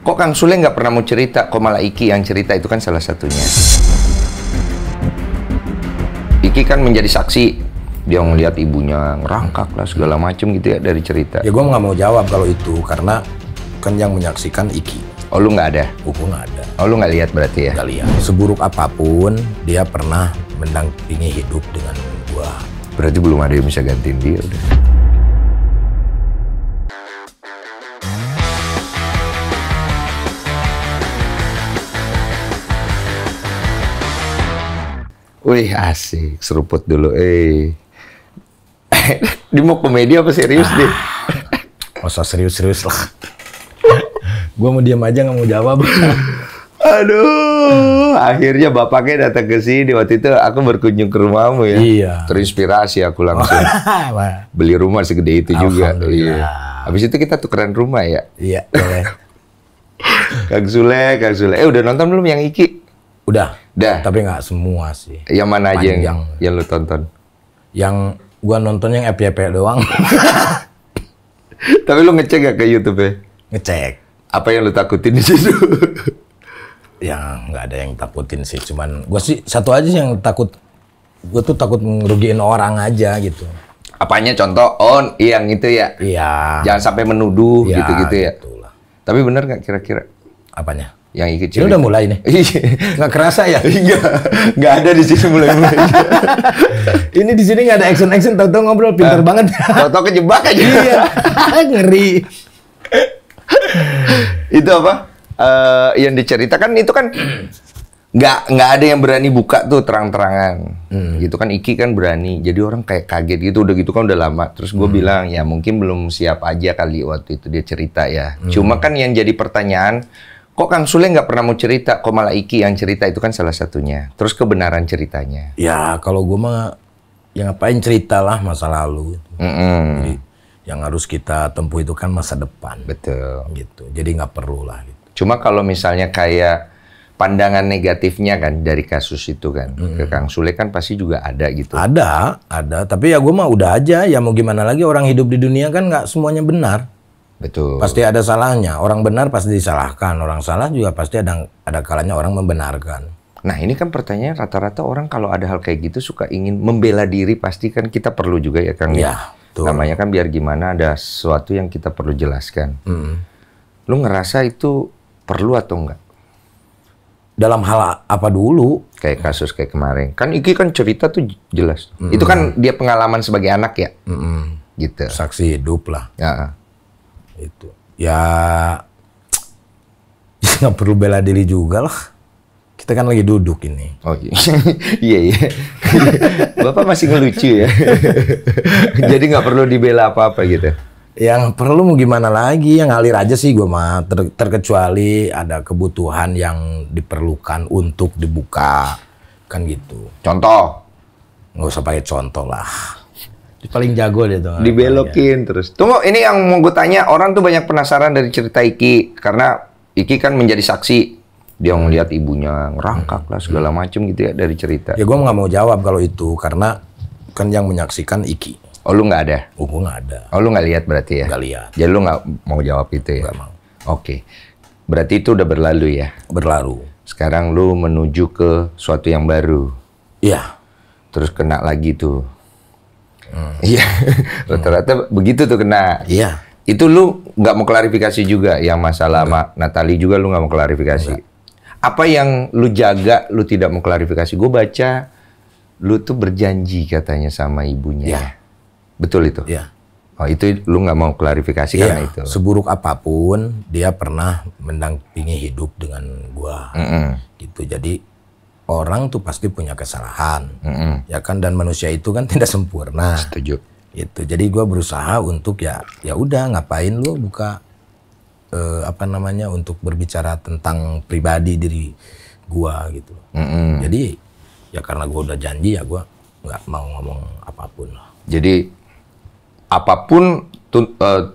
Kok Kang Sule nggak pernah mau cerita, kok malah Iki yang cerita, itu kan salah satunya. Iki kan menjadi saksi, dia ngelihat ibunya ngerangkak lah segala macem gitu ya dari cerita. Ya gue nggak mau jawab kalau itu, karena kan yang menyaksikan Iki. Oh lu nggak ada? Gue nggak ada. Oh lu nggak lihat berarti ya? Nggak lihat. Seburuk apapun, dia pernah mendampingi hidup dengan gua. Berarti belum ada yang bisa gantiin dia udah. Wih asik, seruput dulu. Dia mau komedi apa serius deh? Masa serius-serius lah. Gua mau diam aja, nggak mau jawab. Aduh, akhirnya bapaknya datang ke sini. Waktu itu aku berkunjung ke rumahmu ya. Iya. Terinspirasi aku langsung. Beli rumah segede itu juga. Iya. Habis itu kita tukeran rumah ya. Iya, boleh. Kang Sule. Udah nonton belum yang Iki? Udah. Tapi nggak semua sih. Yang mana aja yang lu tonton? Yang gua nonton yang FYP doang. Tapi lu ngecek gak ke YouTube ya? Ngecek. Apa yang lu takutin di situ? Ya nggak ada yang takutin sih. Cuman gua sih satu aja yang takut. Gua tuh takut ngerugiin orang aja gitu. Apanya contoh? Oh, yang itu ya? Iya. Jangan sampai menuduh gitu-gitu ya? Gitulah. Tapi bener nggak kira-kira? Apanya? Yang Iki Ini udah mulai nih? Nggak kerasa ya? Nggak ada di sini mulai. Ini di sini nggak ada action, tahu-tahu ngobrol pintar banget. Tahu-tahu kejebak aja. Iya, ngeri. Itu apa? Yang diceritakan itu kan nggak ada yang berani buka tuh terang-terangan. Gitu kan Iki kan berani. Jadi orang kayak kaget gitu, udah gitu kan udah lama. Terus gue bilang ya mungkin belum siap aja kali waktu itu dia cerita ya. Cuma kan yang jadi pertanyaan, kok Kang Sule nggak pernah mau cerita, kok malah Iki yang cerita, itu kan salah satunya. Terus kebenaran ceritanya. Ya kalau gue mah, ya ngapain cerita lah masa lalu. Jadi yang harus kita tempuh itu kan masa depan. Betul. Gitu. Jadi nggak perlu lah. Gitu. Cuma kalau misalnya kayak pandangan negatifnya kan dari kasus itu kan, ke Kang Sule kan pasti juga ada gitu. Ada. Tapi ya gue mah udah aja, ya mau gimana lagi, orang hidup di dunia kan nggak semuanya benar. Betul. Pasti ada salahnya. Orang benar pasti disalahkan. Orang salah juga pasti ada kalanya orang membenarkan. Nah ini kan pertanyaan rata-rata orang kalau ada hal kayak gitu suka ingin membela diri, pasti kan kita perlu juga ya Kang. Ya, betul. Namanya kan biar gimana ada sesuatu yang kita perlu jelaskan. Lu ngerasa itu perlu atau enggak? Dalam hal apa dulu? Kayak kasus kayak kemarin. Kan Iki kan cerita tuh jelas. Itu kan dia pengalaman sebagai anak ya. Gitu. Saksi hidup lah. Ya. Itu. Ya nggak perlu bela diri juga lah. Kita kan lagi duduk ini. Oh iya. Bapak masih ngelucu ya. Jadi nggak perlu dibela apa-apa gitu. Yang perlu mau gimana lagi, yang ngalir aja sih gue mah. Terkecuali ada kebutuhan yang diperlukan untuk dibuka. Kan gitu. Contoh? Nggak usah pakai contoh lah. Paling jago dia tuh. Dibelokin terus. Tunggu, ini yang mau gue tanya. Orang tuh banyak penasaran dari cerita Iki. Karena Iki kan menjadi saksi. Dia ngelihat ibunya ngerangkak lah segala macem gitu ya dari cerita. Ya gue nggak mau jawab kalau itu. Karena kan yang menyaksikan Iki. Oh lu nggak ada? Oh gue nggak ada. Oh lu nggak lihat berarti ya? Nggak lihat. Jadi lu nggak mau jawab itu ya? Nggak mau. Oke. Berarti itu udah berlalu ya? Berlalu. Sekarang lu menuju ke suatu yang baru. Iya. Terus kena lagi tuh. Iya, rata-rata begitu tuh kena. Iya. Itu lu nggak mau klarifikasi juga yang masalah sama Natali juga lu nggak mau klarifikasi. Apa yang lu jaga, lu tidak mau klarifikasi? Gue baca lu tuh berjanji katanya sama ibunya. Iya. Betul itu? Iya. Oh itu lu nggak mau klarifikasi karena itu? Seburuk apapun dia pernah mendampingi hidup dengan gua. Gitu. Jadi orang tuh pasti punya kesalahan, ya kan, dan manusia itu kan tidak sempurna. Setuju. Itu. Jadi gue berusaha untuk ya udah ngapain lu buka untuk berbicara tentang pribadi diri gue gitu. Jadi ya karena gue udah janji ya gue nggak mau ngomong apapun lah. Jadi apapun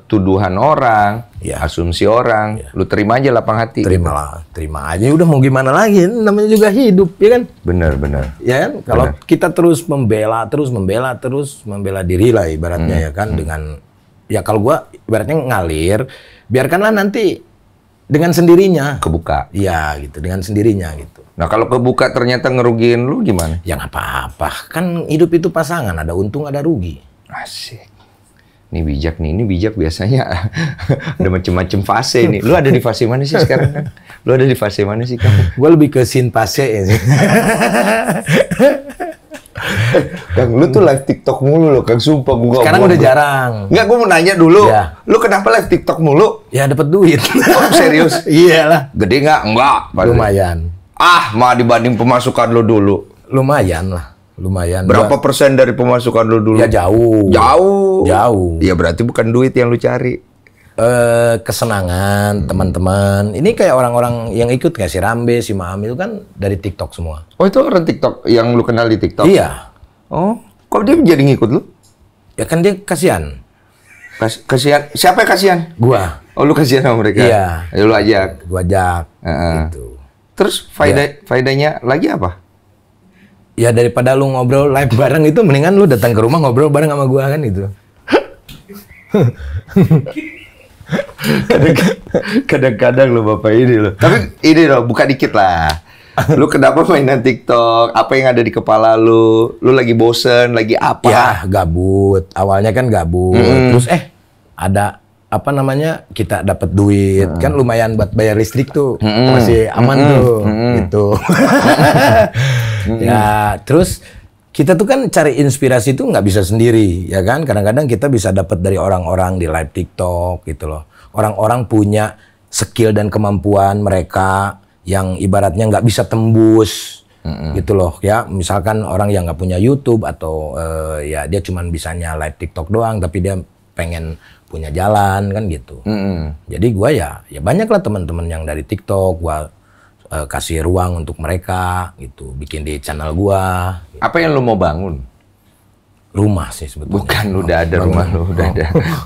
tuduhan orang, asumsi orang, lu terima aja lapang hati. Terima aja. Udah mau gimana lagi? Namanya juga hidup, ya kan? Bener. Ya kan? Kalau kita terus membela diri lah ibaratnya ya kan, dengan ya kalau gua ibaratnya ngalir, biarkanlah nanti dengan sendirinya. Kebuka. Iya gitu, dengan sendirinya gitu. Nah kalau kebuka ternyata ngerugiin lu gimana? Ya nggak apa-apa, kan hidup itu pasangan, ada untung ada rugi. Asik. Ini bijak nih, ini bijak biasanya ada macem-macem fase ini. Lu ada di fase mana sih sekarang kan? Lu ada di fase mana sih kamu? Gue lebih ke sin fase ya sih. Kang, lu tuh live TikTok mulu loh, Kang. Sumpah gua. Sekarang udah jarang. Enggak, gua mau nanya dulu. Ya. Lu kenapa live TikTok mulu? Ya dapat duit. Oh, serius? Iyalah. Gede nggak? Enggak. Lumayan. Ah, mah dibanding pemasukan lu dulu. Lumayan lah. Lumayan. Berapa persen dari pemasukan lu dulu? Ya jauh. Jauh. Jauh. Ya berarti bukan duit yang lu cari. Kesenangan teman-teman. Ini kayak orang-orang yang ikut kayak si Rambe, si Maam itu kan dari TikTok semua. Oh, itu orang TikTok yang lu kenal di TikTok? Iya. Oh, kok dia jadi ngikut lu? Ya kan dia kasihan. Kasihan. Siapa yang kasihan? Gua. Oh, lu kasihan sama mereka? Iya. Ya, lu ajak. Gua ajak. Gitu. Terus faedahnya lagi apa? Ya daripada lu ngobrol live bareng itu mendingan lu datang ke rumah ngobrol bareng sama gua kan itu. Kadang-kadang lo bapak ini lo. Tapi ini lo, buka dikit lah. Lu kenapa mainan TikTok? Apa yang ada di kepala lu? Lu lagi bosen, lagi apa? Ya gabut. Awalnya kan gabut. Terus ada apa namanya, kita dapat duit kan lumayan buat bayar listrik tuh, masih aman tuh gitu. Ya terus kita tuh kan cari inspirasi tuh nggak bisa sendiri ya kan, kadang-kadang kita bisa dapat dari orang-orang di live TikTok gitu loh. Orang-orang punya skill dan kemampuan mereka yang ibaratnya nggak bisa tembus gitu loh ya. Misalkan orang yang nggak punya YouTube atau ya dia cuman bisanya live TikTok doang tapi dia pengen punya jalan kan gitu. Jadi gua ya banyak lah teman-teman yang dari TikTok gua kasih ruang untuk mereka gitu, bikin di channel gua. Apa yang lu mau bangun? Rumah sih sebetulnya. Bukan, udah ada rumah lu,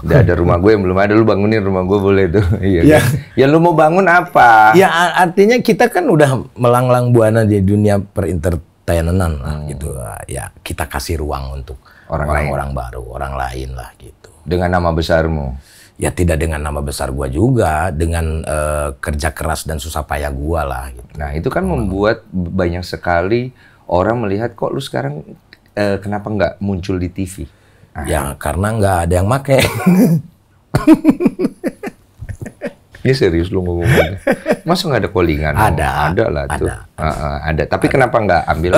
udah ada rumah gue yang belum ada, lu bangunin rumah gue boleh tuh. Iya. Ya lu mau bangun apa? Ya artinya kita kan udah melanglang buana di dunia perintertainenan lah gitu. Ya kita kasih ruang untuk orang-orang baru, orang lain lah gitu. Dengan nama besarmu? Ya tidak dengan nama besar gua juga, dengan kerja keras dan susah payah gua lah gitu. Nah itu kan membuat banyak sekali orang melihat kok lu sekarang kenapa nggak muncul di TV? Ya karena nggak ada yang make. Ini serius lu ngomong. Masa nggak ada callingan? Ada lah tuh. Ada. Tapi kenapa nggak ambil?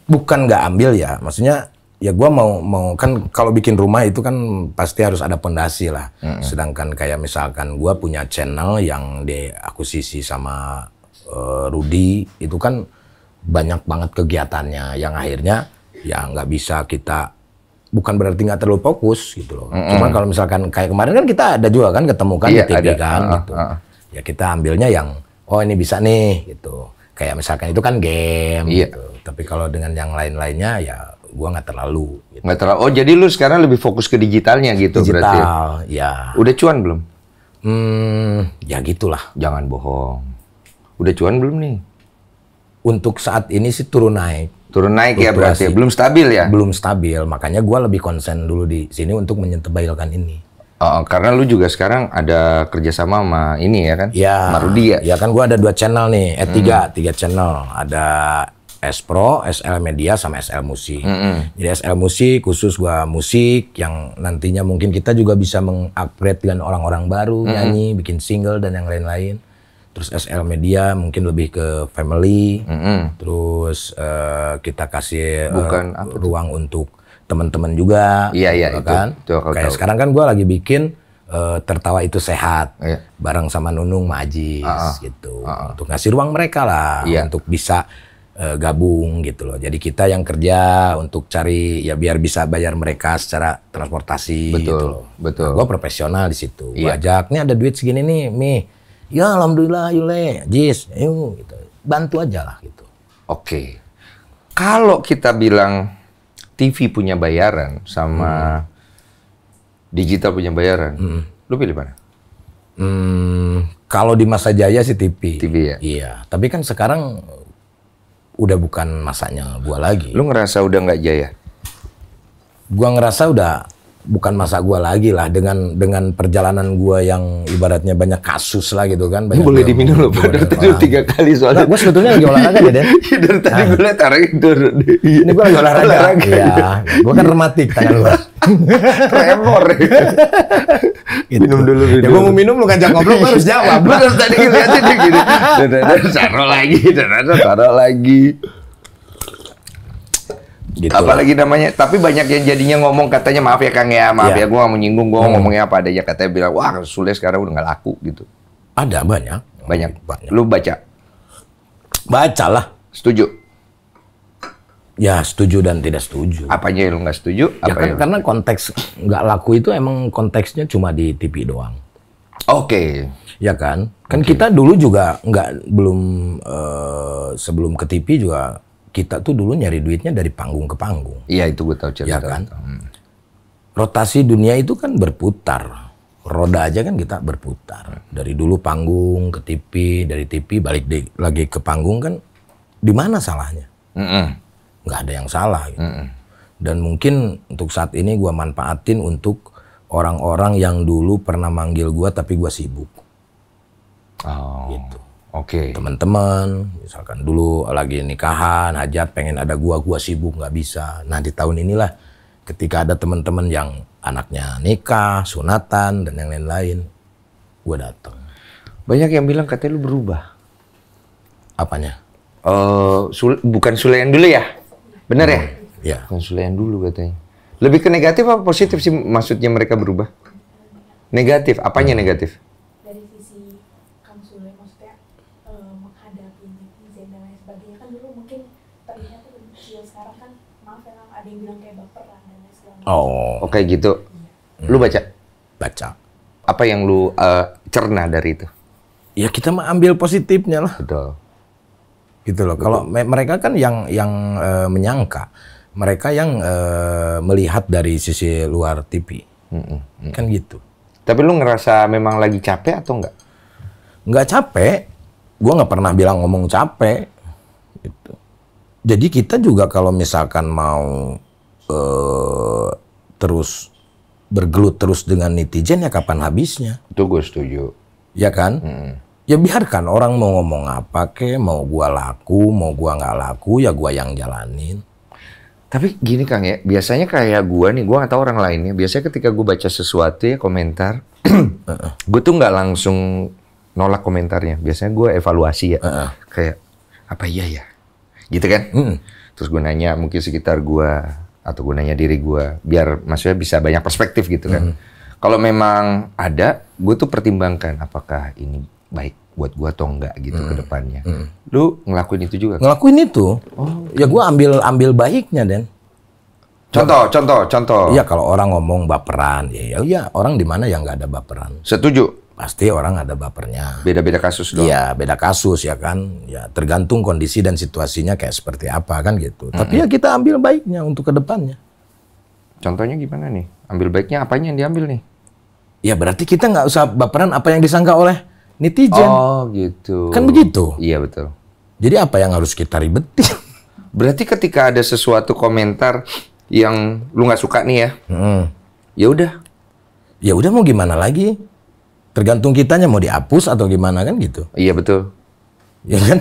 Bukan nggak ambil ya, maksudnya ya gua mau kan kalau bikin rumah itu kan pasti harus ada pondasi lah. Sedangkan kayak misalkan gua punya channel yang diakuisisi sama Rudy, itu kan banyak banget kegiatannya yang akhirnya ya nggak bisa kita, bukan berarti nggak terlalu fokus gitu loh. Cuman kalau misalkan kayak kemarin kan kita ada juga kan ketemu kan di TV kan gitu. Ya kita ambilnya yang oh ini bisa nih gitu. Kayak misalkan itu kan game gitu. Tapi kalau dengan yang lain-lainnya ya gua nggak terlalu. Gitu. Nggak terlalu. Oh jadi lu sekarang lebih fokus ke digitalnya gitu berarti? Digital, ya. Udah cuan belum? Ya gitulah. Jangan bohong. Udah cuan belum nih? Untuk saat ini sih turun naik. Turun naik ya berarti, belum stabil ya? Belum stabil, makanya gua lebih konsen dulu di sini untuk menyetebailkan ini. Oh, karena lu juga sekarang ada kerjasama sama ini ya kan? Ya. Sama Rudy ya? Ya kan gua ada 2 channel nih, tiga channel. Ada S Pro, SL Media, sama SL Musik. Jadi SL Musik khusus gua musik yang nantinya mungkin kita juga bisa mengupgrade dengan orang-orang baru, nyanyi, bikin single dan yang lain-lain. Terus SL Media mungkin lebih ke family. Terus kita kasih ruang untuk teman-teman juga. Iya, kan? Itu kayak sekarang kan gua lagi bikin Tertawa Itu Sehat bareng sama Nunung Majis gitu. Untuk ngasih ruang mereka lah untuk bisa gabung gitu loh. Jadi kita yang kerja untuk cari ya biar bisa bayar mereka secara transportasi gitu loh. Betul. Nah, gue profesional di situ. Gue ajak, nih ada duit segini nih, Mi. Ya alhamdulillah Yule, Jis, ayo gitu. Bantu aja lah gitu. Oke. Kalau kita bilang TV punya bayaran sama digital punya bayaran, lu pilih mana? Kalau di masa jaya sih TV. TV ya? Iya, tapi kan sekarang udah bukan masanya gua lagi. Lu ngerasa udah nggak jaya? Gua ngerasa udah bukan masa gua lagi lah dengan perjalanan gua yang ibaratnya banyak kasus lah gitu kan. Banyak boleh diminum loh, padahal tadi 3 kali soalnya. Gua sebetulnya lagi olahraga ya, Den. Dari tadi gue liat Ini gua lagi olahraga. Iya, gua kan rematik tangan gua. Tremor. Gitu. Minum dulu. Ya gua mau minum, lu ngajak ngobrol, gua harus jawab. Bener tadi ngeliatin dia gini. Taruh lagi. Gitu Apalagi namanya, tapi banyak yang jadinya ngomong katanya maaf ya Kang ya, maaf ya gue gak mau nyinggung, gue ngomongnya apa adanya, katanya bilang wah Sule sekarang udah gak laku gitu. Ada banyak. Lu baca? Bacalah. Setuju? Ya setuju dan tidak setuju. Apanya yang lu gak setuju? Ya kan, karena konteks nggak laku itu emang konteksnya cuma di TV doang. Oke. Ya kan? Kan kita dulu juga sebelum ke TV juga kita tuh dulu nyari duitnya dari panggung ke panggung. Iya itu gue tahu cerita. Ya kan? Rotasi dunia itu kan berputar. Roda aja kan kita berputar. Dari dulu panggung ke TV, dari TV balik lagi ke panggung kan. Di mana salahnya? Nggak ada yang salah. Gitu. Dan mungkin untuk saat ini gue manfaatin untuk orang-orang yang dulu pernah manggil gue tapi gue sibuk. Oh. Gitu. Oke. Teman-teman, misalkan dulu lagi nikahan, hajat, pengen ada gua sibuk nggak bisa. Nah di tahun inilah ketika ada teman-teman yang anaknya nikah, sunatan dan yang lain-lain, gua datang. Banyak yang bilang katanya lu berubah. Apanya? Bukan Sule yang dulu ya? Bener ya? Ya. Bukan Sule yang dulu katanya. Lebih ke negatif apa positif sih maksudnya mereka berubah? Negatif. Apanya negatif? Oh. Oke gitu. Lu baca? Baca. Apa yang lu cerna dari itu? Ya kita mah ambil positifnya lah. Betul. Gitu loh. Kalau mereka kan yang menyangka, mereka yang melihat dari sisi luar TV. Kan gitu. Tapi lu ngerasa memang lagi capek atau enggak? Nggak capek. Gua nggak pernah bilang ngomong capek. Gitu. Jadi kita juga kalau misalkan mau terus bergelut terus dengan netizen ya kapan habisnya? Itu gue setuju. Ya kan? Ya biarkan orang mau ngomong apa ke, mau gua laku, mau gua nggak laku, ya gua yang jalanin. Tapi gini Kang ya, biasanya kayak gua nih, gua nggak tahu orang lainnya. Biasanya ketika gua baca sesuatu ya komentar, gue tuh nggak langsung nolak komentarnya. Biasanya gue evaluasi ya, kayak apa iya ya, gitu kan? Terus gue nanya mungkin sekitar gua atau gue nanya diri gue, biar maksudnya bisa banyak perspektif gitu kan. Kalau memang ada, gue tuh pertimbangkan apakah ini baik buat gue atau enggak gitu ke depannya. Lu ngelakuin itu juga? Ngelakuin itu? Oh. Ya gue ambil baiknya, Den. Contoh. Iya kalau orang ngomong baperan, ya orang di mana yang nggak ada baperan? Setuju. Pasti orang ada bapernya. Beda-beda kasus dong. Iya, beda kasus ya kan. Ya tergantung kondisi dan situasinya kayak seperti apa kan gitu. Tapi ya kita ambil baiknya untuk ke depannya. Contohnya gimana nih? Ambil baiknya apanya yang diambil nih? Ya berarti kita nggak usah baperan apa yang disangka oleh netizen. Oh gitu. Kan begitu. Iya betul. Jadi apa yang harus kita ribetin? Berarti ketika ada sesuatu komentar yang lu nggak suka nih ya, ya udah mau gimana lagi? Tergantung kitanya mau dihapus atau gimana kan gitu. Iya betul. Ya kan?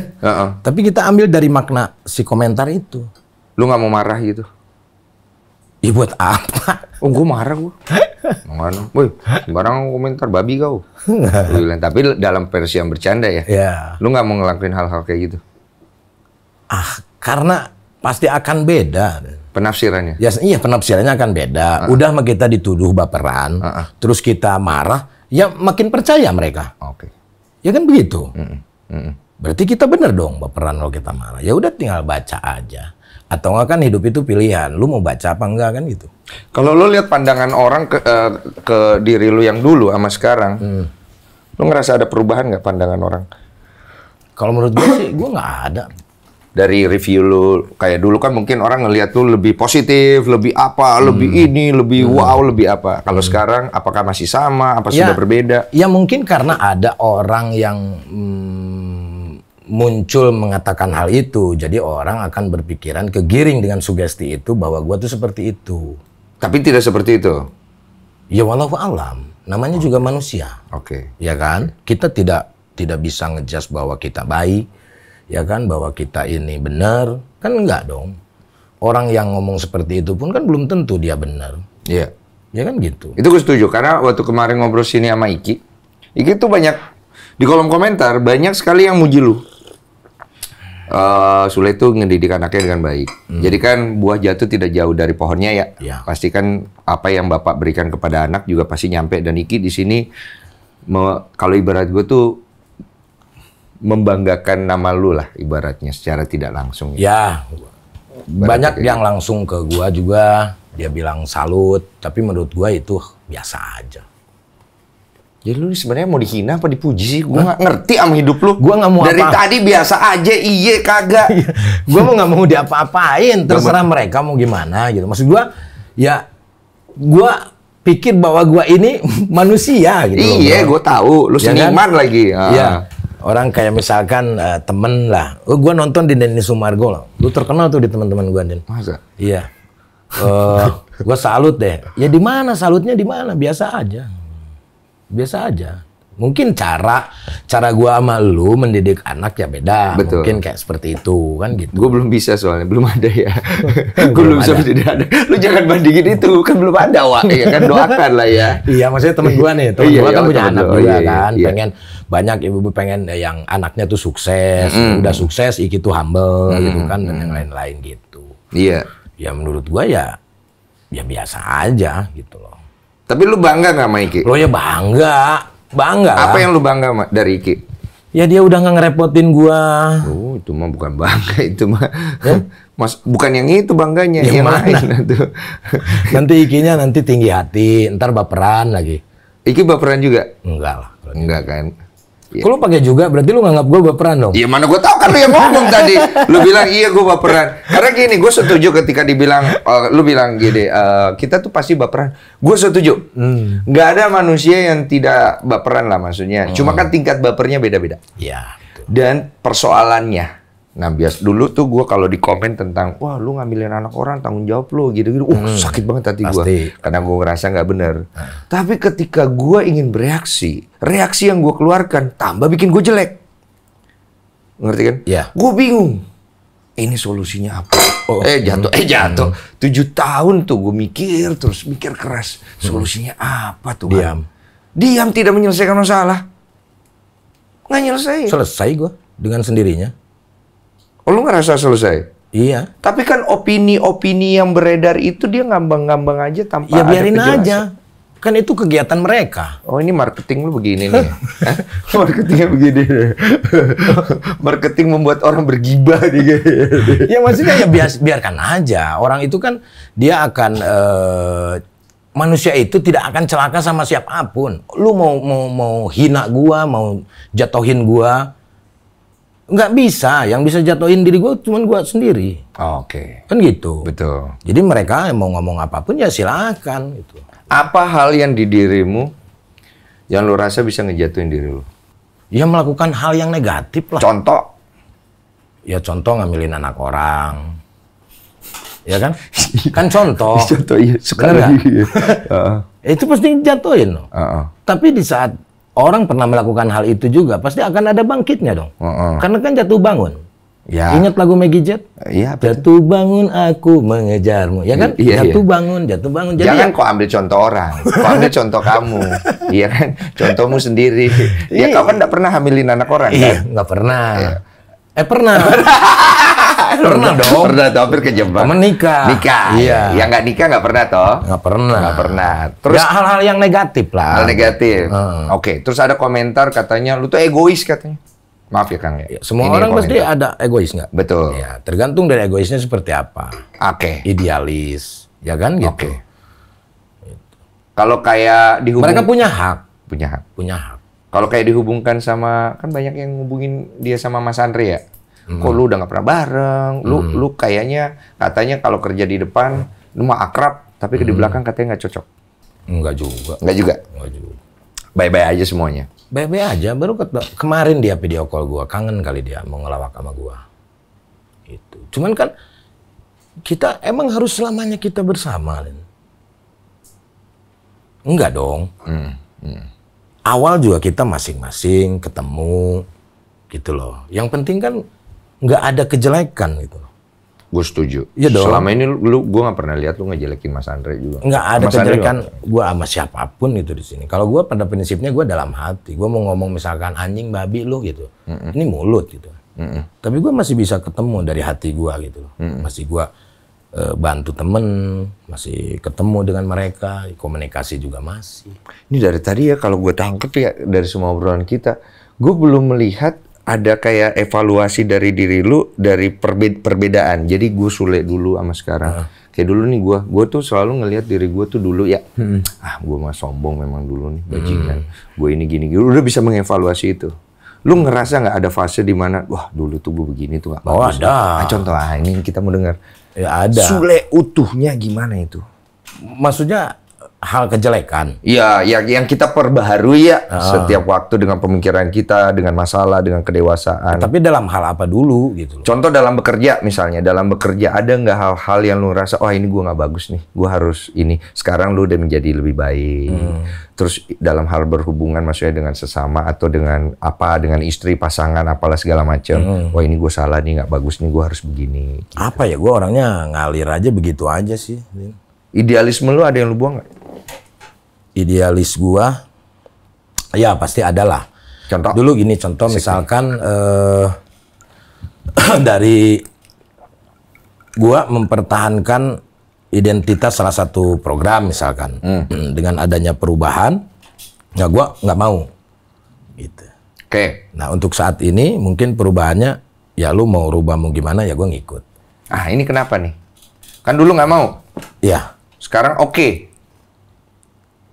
Tapi kita ambil dari makna si komentar itu. Lu nggak mau marah gitu? Ya buat apa? Oh gue marah gue. Mana? Woi, sembarang komentar babi kau. Tapi dalam versi yang bercanda ya. Ya. Lu nggak mau ngelakuin hal-hal kayak gitu? Karena pasti akan beda. Penafsirannya? Ya, iya penafsirannya akan beda. Udah mah kita dituduh baperan, terus kita marah, ya makin percaya mereka. Oke. Ya kan begitu. Berarti kita bener dong baperan kalau kita marah. Ya udah tinggal baca aja. Atau enggak kan hidup itu pilihan. Lu mau baca apa enggak kan gitu. Kalau lu lihat pandangan orang ke diri lu yang dulu sama sekarang, lu ngerasa ada perubahan nggak pandangan orang? Kalau menurut gue sih, gue nggak ada. Dari review lu, kayak dulu kan mungkin orang ngelihat lu lebih positif, lebih apa, lebih ini, lebih wow, lebih apa. Kalau sekarang, apakah masih sama, apa sudah berbeda? Ya mungkin karena ada orang yang muncul mengatakan hal itu, jadi orang akan berpikiran kegiring dengan sugesti itu bahwa gua tuh seperti itu. Tapi tidak seperti itu? Ya walau alam, namanya juga manusia. Oke. Ya kan? Kita tidak bisa ngejudge bahwa kita baik, ya kan? Bahwa kita ini benar, kan enggak dong. Orang yang ngomong seperti itu pun kan belum tentu dia benar. Iya. Ya kan gitu. Itu gue setuju, karena waktu kemarin ngobrol sini sama Iki tuh banyak, di kolom komentar, banyak sekali yang muji lu. Sule itu ngedidik anaknya dengan baik. Jadi kan buah jatuh tidak jauh dari pohonnya ya. Ya. Pasti kan apa yang Bapak berikan kepada anak juga pasti nyampe. Dan Iki di sini, kalau ibarat gue tuh, membanggakan nama lu lah ibaratnya secara tidak langsung. Ya, banyak yang langsung ke gua juga, dia bilang salut, tapi menurut gua itu biasa aja. Jadi lu sebenarnya mau dihina apa dipuji sih? Gua nggak ngerti sama hidup lu. Gua nggak mau dari apa. tadi biasa aja, iye kagak. Gua mau nggak mau diapa-apain, terserah mereka mau gimana gitu. Maksud gua, ya gua pikir bahwa gua ini manusia gitu. Iya, gua tahu. Lu Ya seniman kan? lagi. Iya. Orang kayak misalkan temen lah, gue nonton di Denny Sumargo lah, lu terkenal tuh di teman-teman gue, Den. Masa? Iya. Gue salut deh. Ya di mana salutnya di mana? Biasa aja. Biasa aja. Mungkin cara gue sama lu mendidik anak ya beda. Betul. Mungkin kayak seperti itu kan gitu. Gue belum bisa soalnya, belum ada ya. Gue belum bisa ada. tidak ada. Lu jangan bandingin itu, kan belum ada, Wak. Ya kan, doakan lah ya. Iya, maksudnya temen gue nih, temen Iya, gue kan iya, punya temen anak lu. juga Iya, kan, iya. pengen banyak ibu-ibu pengen yang anaknya tuh sukses, udah sukses, Iki tuh humble gitu kan, dan yang lain-lain gitu. Iya. Ya menurut gue ya biasa aja gitu loh. Tapi lu bangga nggak sama Iki? Lo ya bangga Apa lah. yang lu bangga dari Iki? Ya dia udah nggak ngerepotin gua. Oh, itu mah bukan bangga, itu mah. Mas, bukan yang itu bangganya, Yang yang mana? lain tuh. Nanti Ikinya nanti tinggi hati, ntar baperan lagi. Iki baperan juga? Enggak lah. Enggak kan? Iya. Kalau pakai juga berarti lu nganggap gua baperan dong. Iya, mana gue tahu, kan lu yang ngomong tadi. Lu bilang iya gue baperan. Karena gini, gue setuju ketika dibilang, lu bilang gini, kita tuh pasti baperan. Gue setuju. Nggak ada manusia yang tidak baperan lah maksudnya. Cuma kan tingkat bapernya beda-beda. Iya. Betul. Dan persoalannya. Nah, dulu tuh gue kalau di komen tentang, wah lu ngambilin anak orang, tanggung jawab lu, gitu-gitu. Sakit banget hati gue. Pasti. Karena gue ngerasa nggak bener. Tapi ketika gue ingin bereaksi, reaksi yang gue keluarkan tambah bikin gue jelek. Ngerti kan? Iya. Gue bingung. Ini solusinya apa? Jatuh. 7 tahun tuh gue mikir terus, mikir keras. Solusinya apa tuh? Diam tidak menyelesaikan masalah. Nggak nyelesain. Selesai gua dengan sendirinya. Oh, lu ngerasa selesai? Iya. Tapi kan opini-opini yang beredar itu dia ngambang-ngambang aja tanpa Ya ada biarin kejelasan. aja. Kan itu kegiatan mereka. Oh, ini marketing lu begini nih. Hah? Marketingnya begini. Marketing membuat orang bergibah nih. Ya maksudnya ya biarkan aja. Orang itu kan dia akan manusia itu tidak akan celaka sama siapapun. Lu mau hina gua, mau jatuhin gua, nggak bisa. Yang bisa jatuhin diri gua cuman gua sendiri. Oke. Kan gitu. Betul. Jadi mereka mau ngomong apapun ya silakan gitu. Apa hal yang di dirimu yang lu rasa bisa ngejatuhin diri lu? Ya melakukan hal yang negatif lah. Contoh? Ya contoh ngambilin anak orang. Ya kan? Kan contoh. Contoh iya. Bener Sekali. Itu pasti jatuhin loh. Tapi di saat orang pernah melakukan hal itu juga, pasti akan ada bangkitnya dong. Karena kan jatuh bangun. Ya. Ingat lagu Maggie Jet? Iya. Jatuh bangun aku mengejarmu. Ya kan? Iya, jatuh bangun, jatuh bangun. Jadi jangan ya, kok ambil contoh orang. Kok ambil contoh kamu. Iya kan? Contohmu sendiri. Ya kau kan nggak pernah hamilin anak orang iya, kan? nggak pernah. Iya. Pernah. Pernah dong. Pernah toh, hampir kejebak. Menikah. Nikah. Iya. Yang nggak nikah nggak pernah toh? Nggak pernah. Nggak pernah. Terus Ya, hal-hal yang negatif lah. hal negatif. Oke. Terus ada komentar katanya lu tuh egois katanya. Maaf ya Kang ya. Semua Ini orang pasti komentar. ada egois nggak? Betul. Ya, tergantung dari egoisnya seperti apa. Oke. Idealis, ya kan gitu. Oke. Kalau kayak dihubung Mereka punya hak, punya hak. . Kalau kayak dihubungkan sama, kan banyak yang ngubungin dia sama Mas Andre ya. Kok lu udah nggak pernah bareng, lu kayaknya katanya kalau kerja di depan lu mah akrab, tapi di belakang katanya nggak cocok. Enggak juga. Nggak juga. Enggak juga. Bye-bye aja semuanya. Baik-baik aja, baru kemarin dia video call gua, kangen kali dia mau ngelawak sama gua. Itu. Cuman kan kita emang harus selamanya kita bersama, Lin. Enggak dong. Awal juga kita masing-masing ketemu gitu loh. Yang penting kan nggak ada kejelekan gitu loh. Gue setuju. Iya dong. Selama ini gue nggak pernah lihat lu ngejelekin Mas Andre juga. Nggak ada Mas kejelekan gue sama siapapun itu di sini. Kalau gue pada prinsipnya gue dalam hati. Gue mau ngomong misalkan anjing babi lu gitu. Ini mulut gitu. Tapi gue masih bisa ketemu dari hati gue gitu loh. Masih gue bantu temen, masih ketemu dengan mereka, komunikasi juga masih. Ini dari tadi ya kalau gue tangkep ya dari semua obrolan kita, gue belum melihat ada kayak evaluasi dari diri lu dari perbedaan. Jadi gue Sule dulu sama sekarang. Kayak dulu nih gue tuh selalu ngelihat diri gue tuh dulu ya, gue mah sombong memang dulu nih bajingan. Gue ini gini, udah bisa mengevaluasi itu. Lu ngerasa nggak ada fase di mana, wah dulu tuh gue begini tuh nggak bagus. Ada. Contoh lah ini kita mau dengar. Ya ada. Sule utuhnya gimana itu? Maksudnya hal kejelekan. Iya, yang kita perbaharui ya setiap waktu dengan pemikiran kita, dengan masalah, dengan kedewasaan. Tapi dalam hal apa dulu gitu loh. Contoh dalam bekerja misalnya, dalam bekerja ada nggak hal-hal yang lu rasa, wah ini gue nggak bagus nih, gue harus ini. Sekarang lu udah menjadi lebih baik. Terus dalam hal berhubungan maksudnya dengan sesama atau dengan dengan istri, pasangan, apalah segala macam. Wah ini gue salah nih, nggak bagus nih, gue harus begini. Gitu. Apa ya, gue orangnya ngalir aja begitu aja sih. Idealisme lu ada yang lu buang nggak? Idealis gua ya pasti ada lah. Contoh dulu gini, contoh misalkan dari gua mempertahankan identitas salah satu program misalkan dengan adanya perubahan, ya gua nggak mau gitu. Oke. Nah untuk saat ini mungkin perubahannya ya lu mau rubah mau gimana ya gua ngikut. Ini kenapa nih? Kan dulu nggak mau. Iya. Sekarang oke.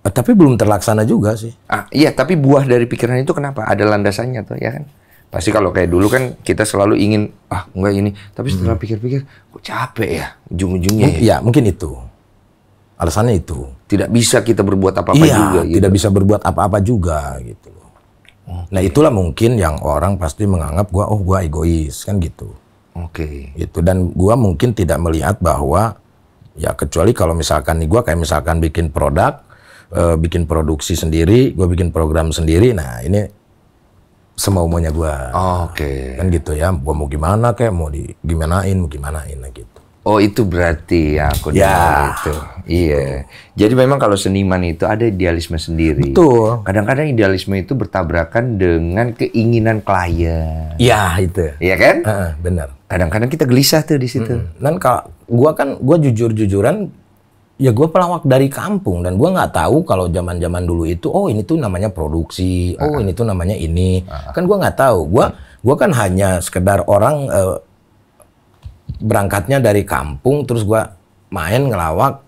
Tapi belum terlaksana juga sih. Iya, tapi buah dari pikiran itu kenapa? Ada landasannya tuh, ya kan? Pasti kalau kayak dulu kan kita selalu ingin, enggak ini. Tapi setelah pikir-pikir, kok capek ya ujung-ujungnya ya? Iya, mungkin itu. Alasannya itu. Tidak bisa kita berbuat apa-apa juga. Gitu. Tidak bisa berbuat apa-apa juga gitu. Nah itulah mungkin yang orang pasti menganggap gua egois, kan gitu. Oke. Itu, dan gua mungkin tidak melihat bahwa, ya kecuali kalau misalkan nih gua kayak misalkan bikin produk, bikin produksi sendiri, gue bikin program sendiri. Nah ini semau-maunya gue. Oke. Kan gitu ya. Gue mau gimana kayak mau gimanain nah gitu. Oh itu berarti ya aku dengar itu. Iya. Jadi memang kalau seniman itu ada idealisme sendiri. Betul. Kadang-kadang idealisme itu bertabrakan dengan keinginan klien. Iya itu. Iya kan? Benar. Kadang-kadang kita gelisah tuh di situ. Dan kalau gue jujur-jujuran. Ya gue pelawak dari kampung dan gue nggak tahu kalau zaman-zaman dulu itu ini tuh namanya produksi, ini tuh namanya ini. Kan gue nggak tahu. Gue kan hanya sekedar orang berangkatnya dari kampung terus gue main ngelawak,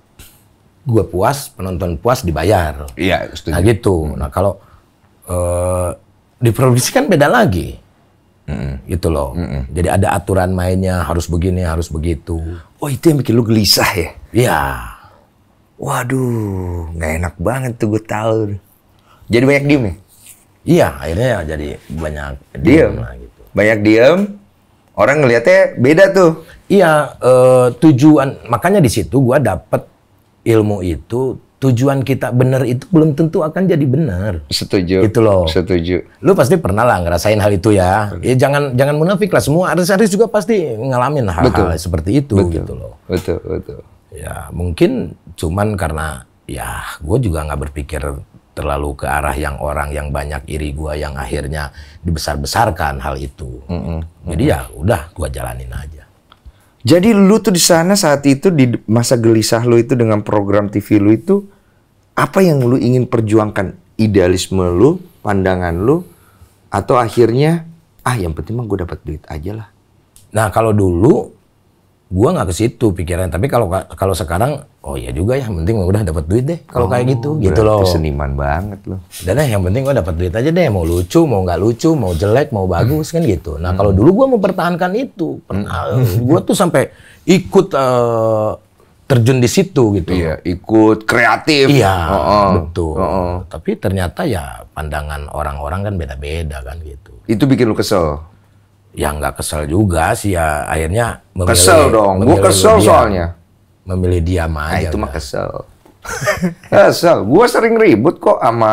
gue puas, penonton puas dibayar. Iya, setuju. Nah gitu. Nah kalau diproduksi kan beda lagi. Gitu loh. Jadi ada aturan mainnya, harus begini, harus begitu. Oh itu yang bikin lu gelisah ya? Iya. Waduh, nggak enak banget tuh gue tahu. Jadi banyak diem ya? Iya, akhirnya ya jadi banyak diem lah, gitu. Banyak diem, orang ngelihatnya beda tuh. Iya, tujuan, makanya di situ gua dapet ilmu itu, tujuan kita bener itu belum tentu akan jadi bener. Setuju. Gitu loh. Setuju. Lu pasti pernah lah ngerasain hal itu ya. Ya jangan munafik lah, semua artis-artis juga pasti ngalamin hal-hal seperti itu. Betul. Gitu loh. Betul. Ya mungkin cuman karena ya gue juga nggak berpikir terlalu ke arah yang orang yang banyak iri gue yang akhirnya dibesar-besarkan hal itu. Jadi ya udah gue jalanin aja. Jadi lu tuh di sana saat itu di masa gelisah lu itu dengan program TV lu itu apa yang lu ingin perjuangkan? Idealisme lu, pandangan lu, atau akhirnya yang penting mah gue dapat duit aja lah. Nah kalau dulu gua nggak ke situ pikiran, tapi kalau sekarang ya juga ya, yang penting udah dapat duit deh kalau kayak gitu loh. Seniman banget loh. Dan yang penting gua dapat duit aja deh, mau lucu mau nggak lucu, mau jelek mau bagus kan gitu. Nah kalau dulu gua mempertahankan itu, gua tuh sampai ikut terjun di situ gitu. Iya, ikut kreatif. Iya, betul. Tapi ternyata ya pandangan orang-orang kan beda-beda kan gitu. Itu bikin lu kesel? Ya nggak kesel juga sih ya, akhirnya kesel dong, gue kesel soalnya. Memilih diam aja. Itu mah kesel. Asal, gue sering ribut kok sama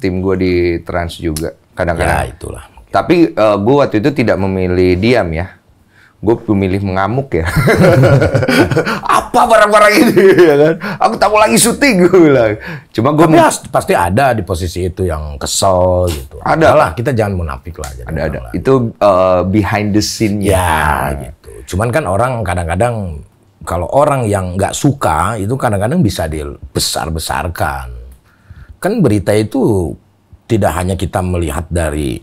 tim gue di Trans juga kadang-kadang. Ya itulah. Tapi gue waktu itu tidak memilih diam ya. Gue memilih mengamuk ya. Apa barang-barang ini ya kan? Aku tak mau lagi syuting gue bilang. Cuma gue pasti ada di posisi itu yang kesel gitu. Ada lah, kita jangan munafik lah. Ada. Itu behind the scene-nya. Ya gitu. Cuman kan orang kadang-kadang kalau orang yang nggak suka itu kadang-kadang bisa dibesar-besarkan. Kan berita itu tidak hanya kita melihat dari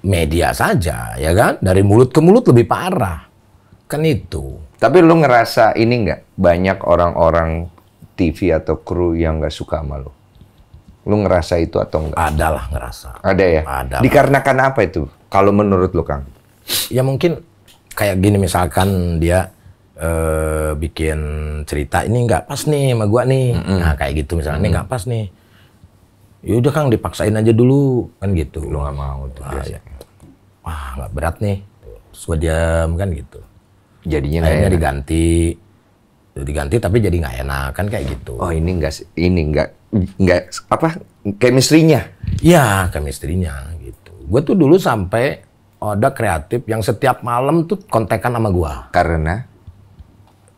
media saja, ya kan? Dari mulut ke mulut lebih parah. Kan itu. Tapi lu ngerasa ini nggak banyak orang-orang TV atau kru yang nggak suka sama lu? Lu ngerasa itu atau enggak? Ada lah ngerasa. Ada ya? Ada. Dikarenakan apa itu? Kalau menurut lu, Kang? Ya mungkin kayak gini misalkan dia bikin cerita ini nggak pas nih sama gua nih. Nah kayak gitu misalnya, ini nggak pas nih. Yaudah Kang, dipaksain aja dulu. Kan gitu. Lu nggak mau tuh biasa. Ya. Wah nggak berat nih. Terus gua diam kan gitu. Jadinya akhirnya diganti tapi jadi nggak enak kan kayak gitu. Oh ini nggak apa chemistry-nya? Iya chemistry-nya gitu. Gue tuh dulu sampai ada kreatif yang setiap malam tuh kontekan sama gua. Karena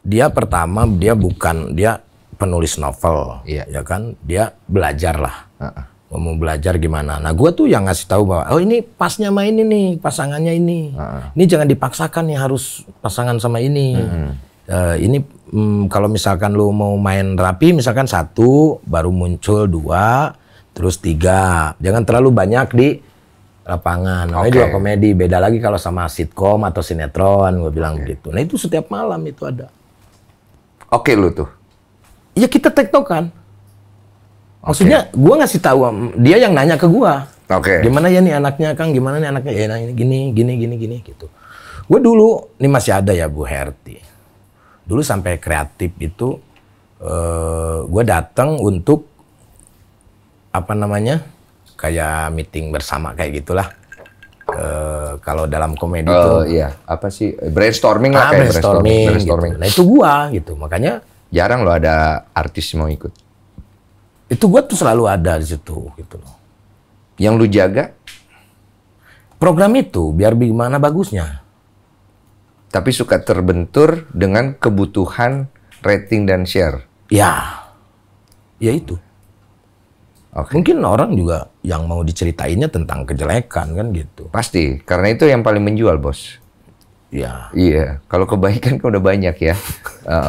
dia pertama dia penulis novel, ya kan dia belajar lah. Mau belajar gimana? Nah, gue tuh yang ngasih tahu bahwa oh ini pasnya sama ini nih, pasangannya ini. Ini jangan dipaksakan nih harus pasangan sama ini. Ini kalau misalkan lu mau main rapi, misalkan 1, baru muncul 2, terus 3. Jangan terlalu banyak di lapangan. Namanya juga komedi. Beda lagi kalau sama sitkom atau sinetron, gue bilang begitu. Nah itu setiap malam itu ada. Oke lu tuh. Ya kita tektokan. Maksudnya gue ngasih tahu dia yang nanya ke gue. Gimana ya nih anaknya Kang? Gimana nih anaknya? Ya ini gini gitu. Gue dulu ini masih ada ya Bu Herti. Dulu sampai kreatif itu gue datang untuk apa namanya? Kayak meeting bersama kayak gitulah. Kalau dalam komedi itu iya, apa sih? Brainstorming lah kayak brainstorming. Gitu. Nah itu gue gitu. Makanya jarang loh ada artis mau ikut. Itu gue tuh selalu ada di situ gitu loh. Yang lu jaga? Program itu biar gimana bagusnya. Tapi suka terbentur dengan kebutuhan rating dan share. Ya itu. Mungkin orang juga yang mau diceritainnya tentang kejelekan kan gitu. Pasti, karena itu yang paling menjual, Bos. Ya. Iya, kalau kebaikan kan udah banyak ya.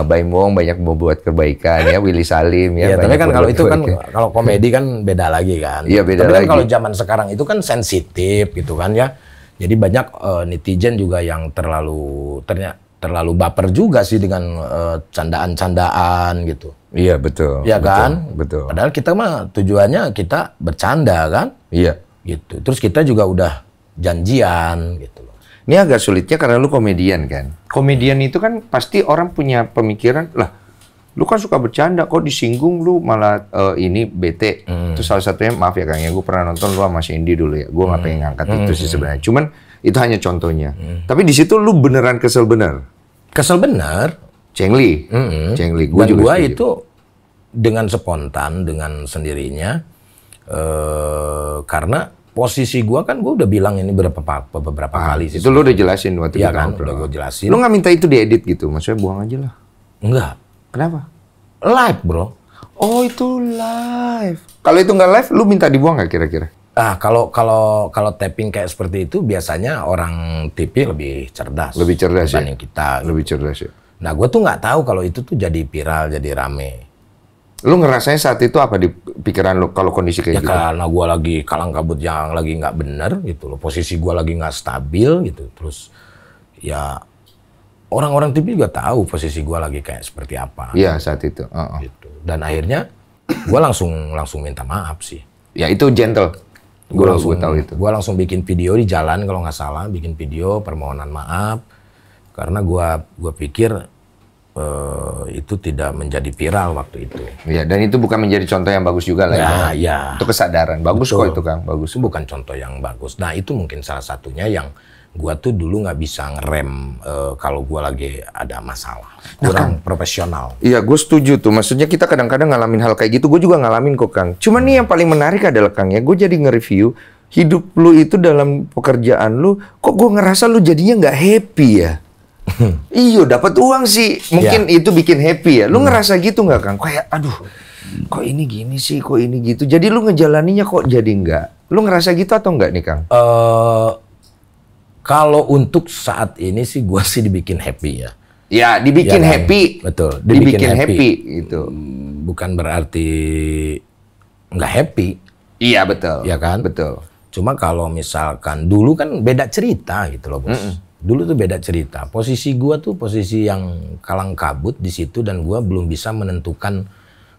Baim Wong banyak membuat kebaikan ya, Willy Salim ya. Iya, tapi kan kalau itu kan kalau komedi kan beda lagi kan. Iya, beda tapi lagi. Tapi kan kalau zaman sekarang itu kan sensitif gitu kan ya. Jadi banyak netizen juga yang terlalu baper juga sih dengan candaan-candaan gitu. Iya, betul. Iya kan? Betul. Padahal kita mah tujuannya kita bercanda kan? Iya. Gitu. Terus kita juga udah janjian gitu. Ini agak sulitnya karena lu komedian kan. Komedian itu kan pasti orang punya pemikiran, lah lu kan suka bercanda, kok disinggung lu malah ini bete. Itu salah satunya, maaf ya Kang ya, gue pernah nonton lu sama Cindy dulu ya. Gue nggak pengen ngangkat itu sih sebenarnya. Cuman itu hanya contohnya. Tapi di situ lu beneran kesel bener. Kesel bener. Cengli. Cengli. Gue juga setuju. Itu dengan spontan, dengan sendirinya. Karena posisi gua kan gua udah bilang ini beberapa kali sih. Itu lu udah jelasin waktu itu kan? Udah gua jelasin. Lu nggak minta itu diedit gitu? Maksudnya buang aja lah. Enggak. Kenapa? Live, bro. Oh, itu live. Kalau itu nggak live, lu minta dibuang nggak kira-kira? Kalau tapping kayak seperti itu biasanya orang TV lebih cerdas. Lebih cerdas dibanding kita. Lebih cerdas ya. Nah, gua tuh nggak tahu kalau itu tuh jadi viral, jadi rame. Lu ngerasain saat itu apa di pikiran lu kalau kondisi kayak gitu? Ya karena gue lagi kalang kabut yang lagi nggak bener gitu loh. Posisi gue lagi nggak stabil gitu. Terus ya orang-orang TV juga tahu posisi gue lagi kayak seperti apa. Iya saat itu. Gitu. Dan akhirnya gue langsung minta maaf sih. Ya itu gentle. Gue tahu itu. Gue langsung bikin video di jalan kalau nggak salah. Bikin video permohonan maaf. Karena gue pikir itu tidak menjadi viral waktu itu. Iya, dan itu bukan menjadi contoh yang bagus juga lah ya. Iya. Itu kesadaran. Bagus kok itu Kang, bagus. Itu bukan contoh yang bagus. Nah, itu mungkin salah satunya yang gua tuh dulu nggak bisa ngerem kalau gua lagi ada masalah, kurang profesional. Iya, gue setuju tuh. Maksudnya kita kadang-kadang ngalamin hal kayak gitu. Gue juga ngalamin kok, Kang. Cuman nih yang paling menarik adalah, Kang, ya, gue jadi nge-review hidup lu itu dalam pekerjaan lu. Kok gue ngerasa lu jadinya nggak happy ya? Iyo, dapat uang sih. Mungkin itu bikin happy ya. Lu ngerasa gitu nggak, Kang? Kayak, aduh, kok ini gini sih, kok ini gitu. Jadi lu ngejalaninya kok jadi nggak? Lu ngerasa gitu atau nggak nih, Kang? Kalau untuk saat ini sih gua sih dibikin happy ya. Ya, dibikin Ya kan? happy. Betul, Dibikin happy gitu. Bukan berarti nggak happy. Iya, betul. Ya kan? Betul. Cuma kalau misalkan dulu kan beda cerita gitu loh, Bos. Dulu tuh beda cerita. Posisi gua tuh posisi yang kalang kabut di situ dan gua belum bisa menentukan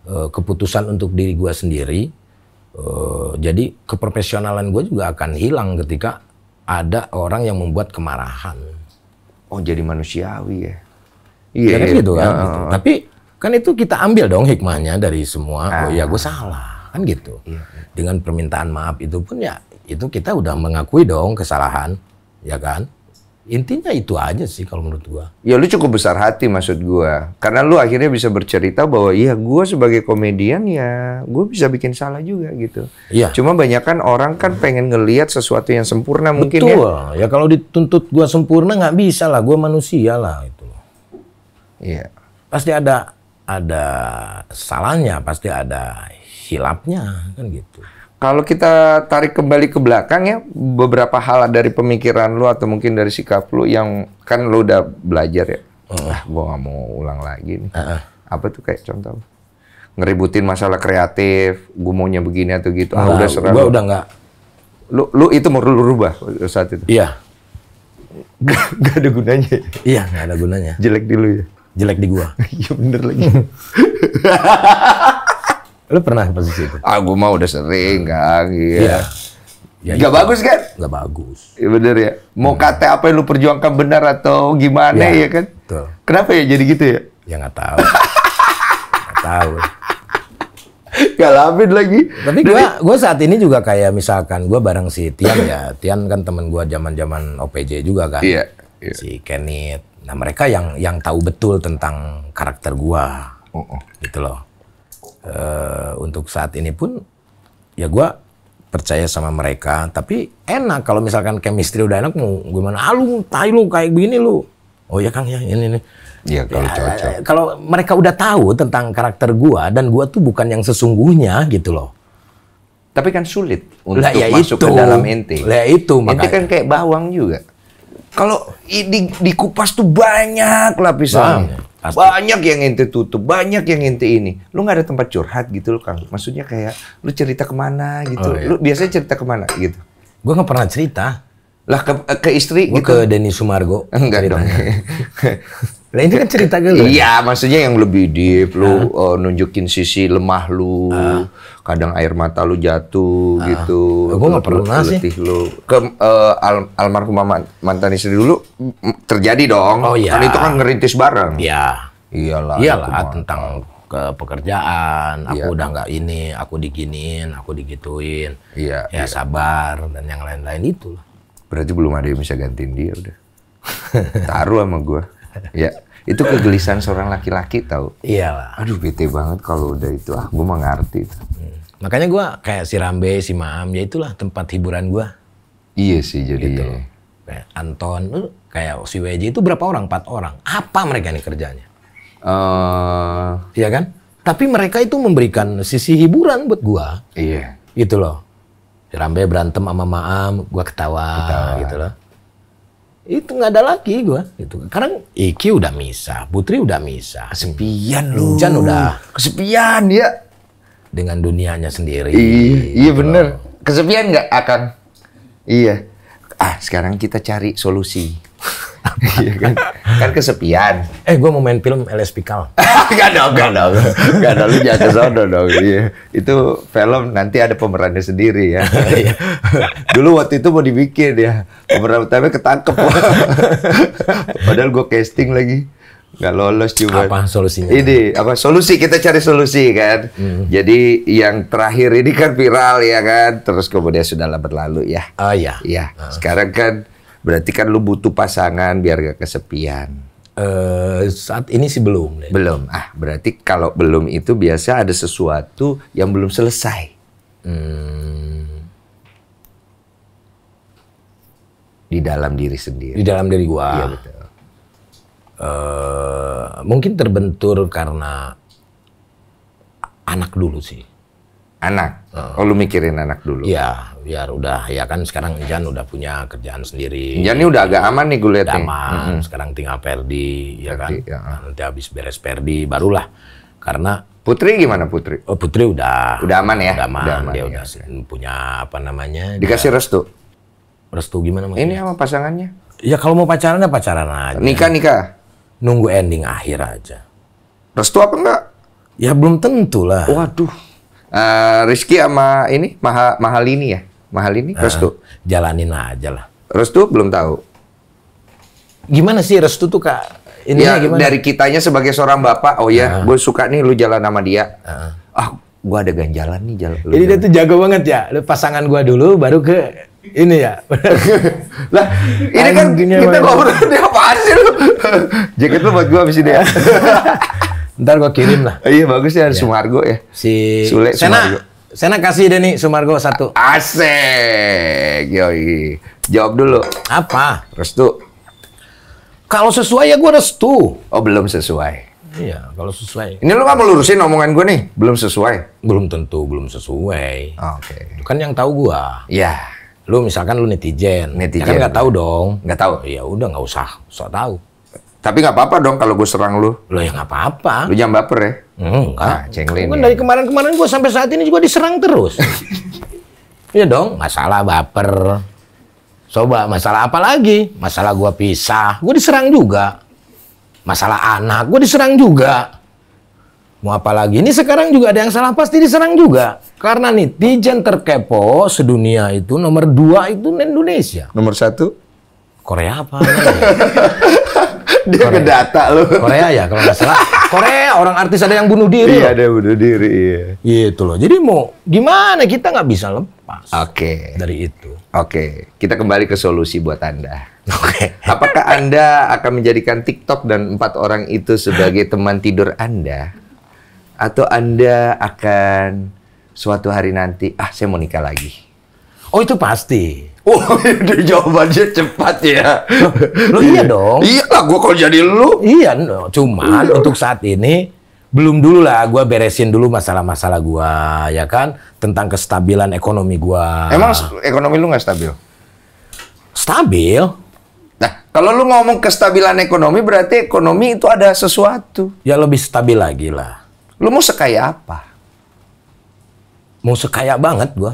keputusan untuk diri gua sendiri. Jadi keprofesionalan gua juga akan hilang ketika ada orang yang membuat kemarahan. Oh, jadi manusiawi ya? Iya kan gitu kan. Ya. Gitu. Tapi kan itu kita ambil dong hikmahnya dari semua. Oh ya gue salah kan gitu. Dengan permintaan maaf itu pun ya itu kita udah mengakui dong kesalahan, ya kan. Intinya itu aja sih kalau menurut gua. Ya lu cukup besar hati maksud gua. Karena lu akhirnya bisa bercerita bahwa iya gua sebagai komedian ya gua bisa bikin salah juga gitu. Iya. Cuma banyak kan orang kan pengen ngelihat sesuatu yang sempurna mungkin ya. Betul. Ya kalau dituntut gua sempurna nggak bisa lah. Gua manusia lah itu. Iya. Pasti ada salahnya, pasti ada hilapnya kan gitu. Kalau kita tarik kembali ke belakang ya, beberapa hal dari pemikiran lu atau mungkin dari sikap lu yang kan lu udah belajar ya. Gua nggak mau ulang lagi nih. Apa tuh kayak contoh? Ngeributin masalah kreatif, gua maunya begini atau gitu. Udah serah. Gua udah nggak. Lu itu mau lu rubah saat itu? Iya. Gak ada gunanya. Iya, nggak ada gunanya. Jelek di lu ya? Jelek di gua. Iya bener lagi. Lu pernah posisi itu? Gua mah udah sering, Kang. Iya. Ya, Gak bagus kan? Gak bagus. Iya bener ya. Mau kata apa yang lu perjuangkan benar atau gimana ya kan? Betul. Kenapa ya jadi gitu ya? Ya nggak tahu. Nggak tahu. Ngalamin lagi. Tapi gua saat ini juga kayak misalkan gua bareng si Tian ya. Tian kan temen gua zaman-zaman OPJ juga kan. Iya. Si Kenit. Nah mereka yang tahu betul tentang karakter gua. Gitu loh. Untuk saat ini pun ya gue percaya sama mereka, tapi enak kalau misalkan chemistry udah enak mau gimana, lu tai lu kayak begini lu, oh ya Kang ya ini Iya kalau cocok. Kalau mereka udah tahu tentang karakter gue dan gue tuh bukan yang sesungguhnya gitu loh. Tapi kan sulit untuk ya masuk ke dalam ente. Lah itu makanya. Ente kan kayak bawang juga. Kalau dikupas tuh banyak lapisannya. Banyak yang ente tutup, banyak yang ente ini. Lu nggak ada tempat curhat gitu loh, Kang. Maksudnya kayak lu cerita kemana gitu. Lu biasanya cerita kemana gitu? Gue nggak pernah cerita. Lah ke istri gua gitu? Ke Denny Sumargo. Enggak dong. Lah ini kan cerita gue. Iya, maksudnya yang lebih deep. Lu nunjukin sisi lemah lu. Kadang air mata lu jatuh gitu. Gue nggak pernah sih. Lu. Ke almarhumah mantan istri dulu terjadi dong. Oh iya. Kan itu kan ngerintis bareng. Iya. Iyalah tentang ke pekerjaan. Aku udah nggak ini, aku diginiin, aku digituin. Iya. Ya sabar dan yang lain-lain itu. Berarti belum ada yang bisa gantiin dia udah. Taruh sama gua. Ya. Itu kegelisahan seorang laki-laki tahu. Iyalah. Aduh bete banget kalau udah itu. Gua mah ngerti itu. Makanya gua kayak si Rambe, si Maam, ya itulah tempat hiburan gua. Iya sih jadi. Gitu loh. Kayak Anton, kayak si WJ itu berapa orang? 4 orang. Apa mereka nih kerjanya? Iya kan? Tapi mereka itu memberikan sisi hiburan buat gua. Iya. Gitu loh. Si Rambe berantem sama Maam, gua ketawa. Gitu loh. Itu nggak ada lagi gua gitu. Karena Iki udah misah, Putri udah misah. Kesepian lu. Hujan udah kesepian ya. Dengan dunianya sendiri. Iya bener. Kesepian nggak akan? Iya. Sekarang kita cari solusi. Iya kan? Kan kesepian. Gua mau main film LS Pikal. Gak dong. Lu jangan ke sono dong. Iya. Itu film nanti ada pemerannya sendiri ya. Dulu waktu itu mau dibikin ya. Pemeran utamanya ketangkep. Padahal gue casting lagi. Nggak lolos cuma. Apa solusinya? Ini, solusi, kita cari solusi kan. Jadi yang terakhir ini kan viral ya kan. Terus kemudian sudahlah berlalu ya. Oh iya. Iya. Sekarang kan Berarti kan lu butuh pasangan biar gak kesepian. Saat ini sih belum deh. Belum. Berarti kalau belum itu biasa ada sesuatu yang belum selesai. Di dalam diri sendiri. Di dalam diri gua. Iya betul. Mungkin terbentur karena anak dulu sih. Anak? Oh, lu mikirin anak dulu? Iya, biar udah, ya kan sekarang Jan udah punya kerjaan sendiri. Jan ini udah agak aman nih gue lihat nih. Aman, sekarang tinggal Perdi, ya kan. Ya. Nanti habis beres Perdi, barulah. Karena Putri gimana Putri? Oh, Putri udah aman ya? Udah aman, dia ya. udah punya apa namanya. Dikasih restu? Restu gimana maksudnya? Ini sama pasangannya? Ya kalau mau pacaran ya pacaran aja. Nikah? Nunggu ending akhir aja. Restu apa enggak? Ya belum tentu lah. Waduh. Rizky sama ini Mahalini ya? Mahalini restu? Jalanin aja lah. Restu belum tahu. Gimana sih restu tuh Kak? Ininya Ya gimana? dari kitanya sebagai seorang bapak, oh ya, gue suka nih lu jalan sama dia. Gue ada ganjalan nih jalan. Jadi dia tuh jago banget ya. Lu pasangan gua dulu, baru ke ini ya. Lah, ini kan kita ngobrol dia apaan sih lu? Jaket lu buat gue abis ini ya. Ntar gua kirim lah. Iya bagus ya, Sumargo ya. Si Sule Sumargo. Sena kasih deh nih Sumargo 1. Asik, yoi. Jawab dulu. Apa? Restu. Kalau sesuai ya gua restu. Oh belum sesuai. Iya, kalau sesuai. Ini lu nggak mau lurusin omongan gue nih? Belum sesuai? Belum tentu, belum sesuai. Oke. Itu kan yang tahu gua. Ya. Lu misalkan lu netizen. Ya kan nggak tahu dong. Nggak tahu. Ya udah nggak usah tahu. Tapi nggak apa-apa dong kalau gue serang lu. Lo ya nggak apa-apa. Lu jangan baper ya. Enggak. Cenglin Kan ya. dari kemarin-kemarin gue sampai saat ini juga diserang terus. Iya dong, masalah baper. Coba masalah apa lagi? Masalah gue pisah, gue diserang juga. Masalah anak, gue diserang juga. Mau apa lagi? Ini sekarang juga ada yang salah, pasti diserang juga. Karena netizen terkepo sedunia itu nomor 2 itu Indonesia. Nomor 1? Korea apa? Dia ke data lu. Korea ya kalau nggak salah. Korea orang artis ada yang bunuh diri. Iya, ada bunuh diri. Iya. Gitu loh. Jadi mau gimana kita nggak bisa lepas. Oke. Dari itu. Oke. Kita kembali ke solusi buat Anda. Oke. Apakah Anda akan menjadikan TikTok dan 4 orang itu sebagai teman tidur Anda? Atau Anda akan suatu hari nanti, saya mau nikah lagi? Oh itu pasti. Oh, ini jawabannya cepat ya. Lo iya dong. Iya lah, gue kalau jadi lu. Iya, no. Cuman untuk saat ini belum dulu lah. Gue beresin dulu masalah-masalah gue, ya kan, tentang kestabilan ekonomi gue. Emang ekonomi lu nggak stabil? Stabil? Nah, kalau lu ngomong kestabilan ekonomi, berarti ekonomi itu ada sesuatu. Ya lebih stabil lagi lah. Lu mau sekaya apa? Mau sekaya banget gue.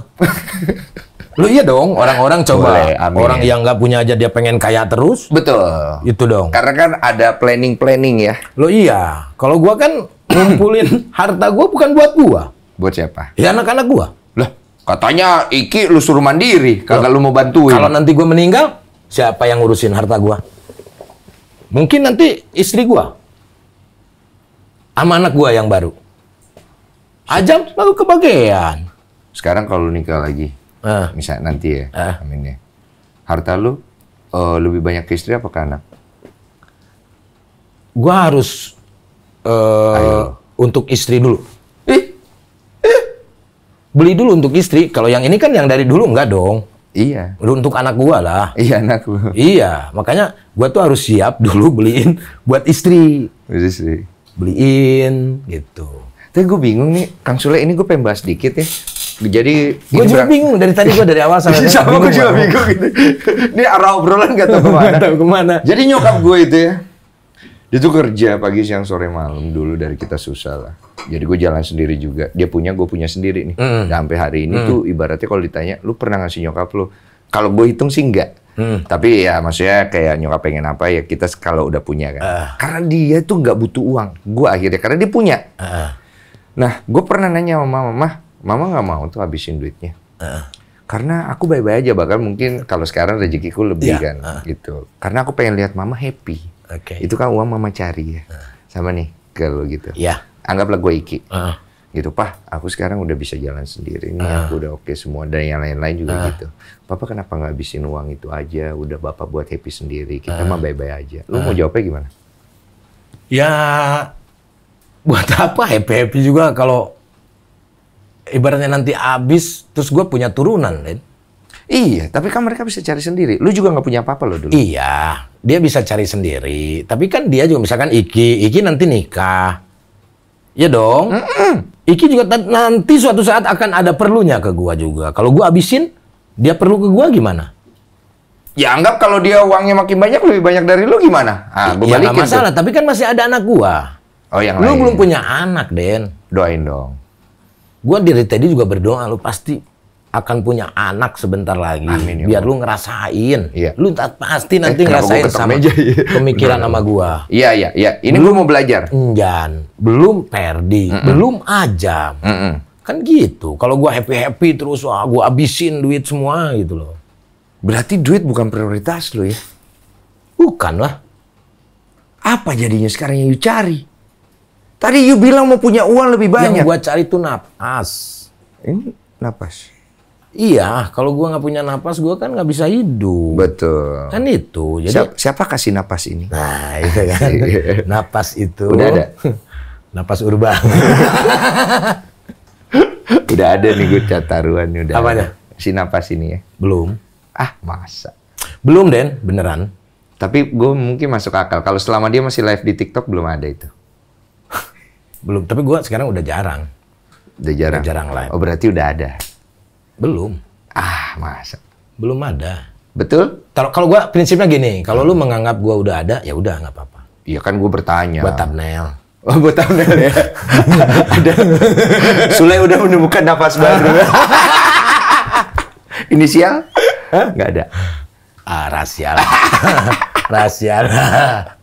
Lu iya dong, orang-orang coba. Boleh, amin. Orang yang nggak punya aja dia pengen kaya terus. Betul. Itu dong. Karena kan ada planning-planning ya. Lo iya. Kalau gua kan ngumpulin harta gua bukan buat gua. Buat siapa? Ya anak-anak gua. Lah, katanya Iki lu suruh mandiri, kagak lu mau bantuin. Kalau nanti gua meninggal, siapa yang ngurusin harta gua? Mungkin nanti istri gua. Sama anak gua yang baru. Ajang lalu kebagian. Sekarang kalau lu nikah lagi, misalnya nanti ya, amin ya. Harta lu lebih banyak ke istri apa ke anak? Gua harus untuk istri dulu. Beli dulu untuk istri. Kalau yang ini kan yang dari dulu enggak dong. Iya. Untuk anak gua lah. Iya, anak lu. Iya, makanya gua tuh harus siap dulu beliin buat istri. Istri. Beliin gitu. Tapi gue bingung nih, Kang Sule, ini gue pengen bahas dikit ya. Jadi Gue juga bingung dari tadi, gue dari awal sampai sama gue juga bingung gitu. Ini arah obrolan gak tahu kemana. Gak tahu kemana. Jadi nyokap gue itu ya, dia tuh kerja pagi, siang, sore, malam dulu dari kita susah lah. Jadi gue jalan sendiri juga. Dia punya, gue punya sendiri nih. Dan sampai hari ini tuh ibaratnya kalau ditanya, lu pernah ngasih nyokap lu? Kalau gue hitung sih enggak. Tapi ya maksudnya kayak nyokap pengen apa ya kita kalau udah punya kan. Karena dia tuh nggak butuh uang. Gue akhirnya karena dia punya. Nah, gue pernah nanya sama mama nggak mau tuh habisin duitnya. Karena aku baik-baik aja, bahkan mungkin kalau sekarang rezekiku lebih kan, gitu. Karena aku pengen lihat mama happy. Itu kan uang mama cari ya. Sama nih, ke lo gitu. Iya. Anggaplah gue Iki. gitu, Pak, aku sekarang udah bisa jalan sendiri nih, aku udah oke semua, dan yang lain-lain juga gitu. Papa kenapa nggak habisin uang itu aja, udah Bapak buat happy sendiri, kita mah bye-bye aja. Lu mau jawabnya gimana? Ya, buat apa happy-happy juga kalau ibaratnya nanti habis, terus gue punya turunan, Den. Iya, tapi kan mereka bisa cari sendiri. Lu juga nggak punya apa-apa lo dulu. Iya, dia bisa cari sendiri. Tapi kan dia juga misalkan Iki nanti nikah. Ya dong. Iki juga nanti suatu saat akan ada perlunya ke gua juga. Kalau gua habisin, dia perlu ke gua gimana? Ya anggap kalau dia uangnya makin banyak, lebih banyak dari lu gimana? Ah, gua Ya balikin nggak masalah, tapi kan masih ada anak gua. Oh, yang Lu lain. belum punya anak, Den. Doain dong. Gua dari tadi juga berdoa, lu pasti akan punya anak sebentar lagi. Amin, ya biar lu ngerasain. Iya. Lu pasti nanti kenapa ngerasain gua ketok sama meja, ya? pemikiran sama gua. Iya. Ini gua mau belajar. Enjan, belum Perdi, belum Ajam. Kan gitu. Kalau gua happy-happy terus, wah gua habisin duit semua gitu loh. Berarti duit bukan prioritas lu ya? Bukan lah. Apa jadinya sekarang yang you cari? Tadi you bilang mau punya uang lebih banyak. Yang gua cari tuh napas. Ini napas. Iya, kalau gua nggak punya napas, gua kan nggak bisa hidup. Betul. Kan itu. Jadi, Siapa kasih napas ini? nah itu kan. Napas itu. Udah ada? Napas urban. Udah ada nih gue taruhan udah. Apanya? Si napas ini ya. Belum. Ah, masa. Belum, Den. Beneran. Tapi gue mungkin masuk akal. Kalau selama dia masih live di TikTok belum ada itu. Belum. Tapi gua sekarang udah jarang. Udah jarang. Udah jarang live. Oh, berarti udah ada. Belum. Ah, masa. Belum ada. Betul? Kalau gua prinsipnya gini, kalau lu menganggap gua udah ada, ya udah nggak apa-apa. Iya kan gue bertanya. Buat thumbnail. Oh, buat thumbnail ya. Ada. Sule udah menemukan napas baru. Inisial? Nggak ada. Ah, rahasia lah. Rahasia lah.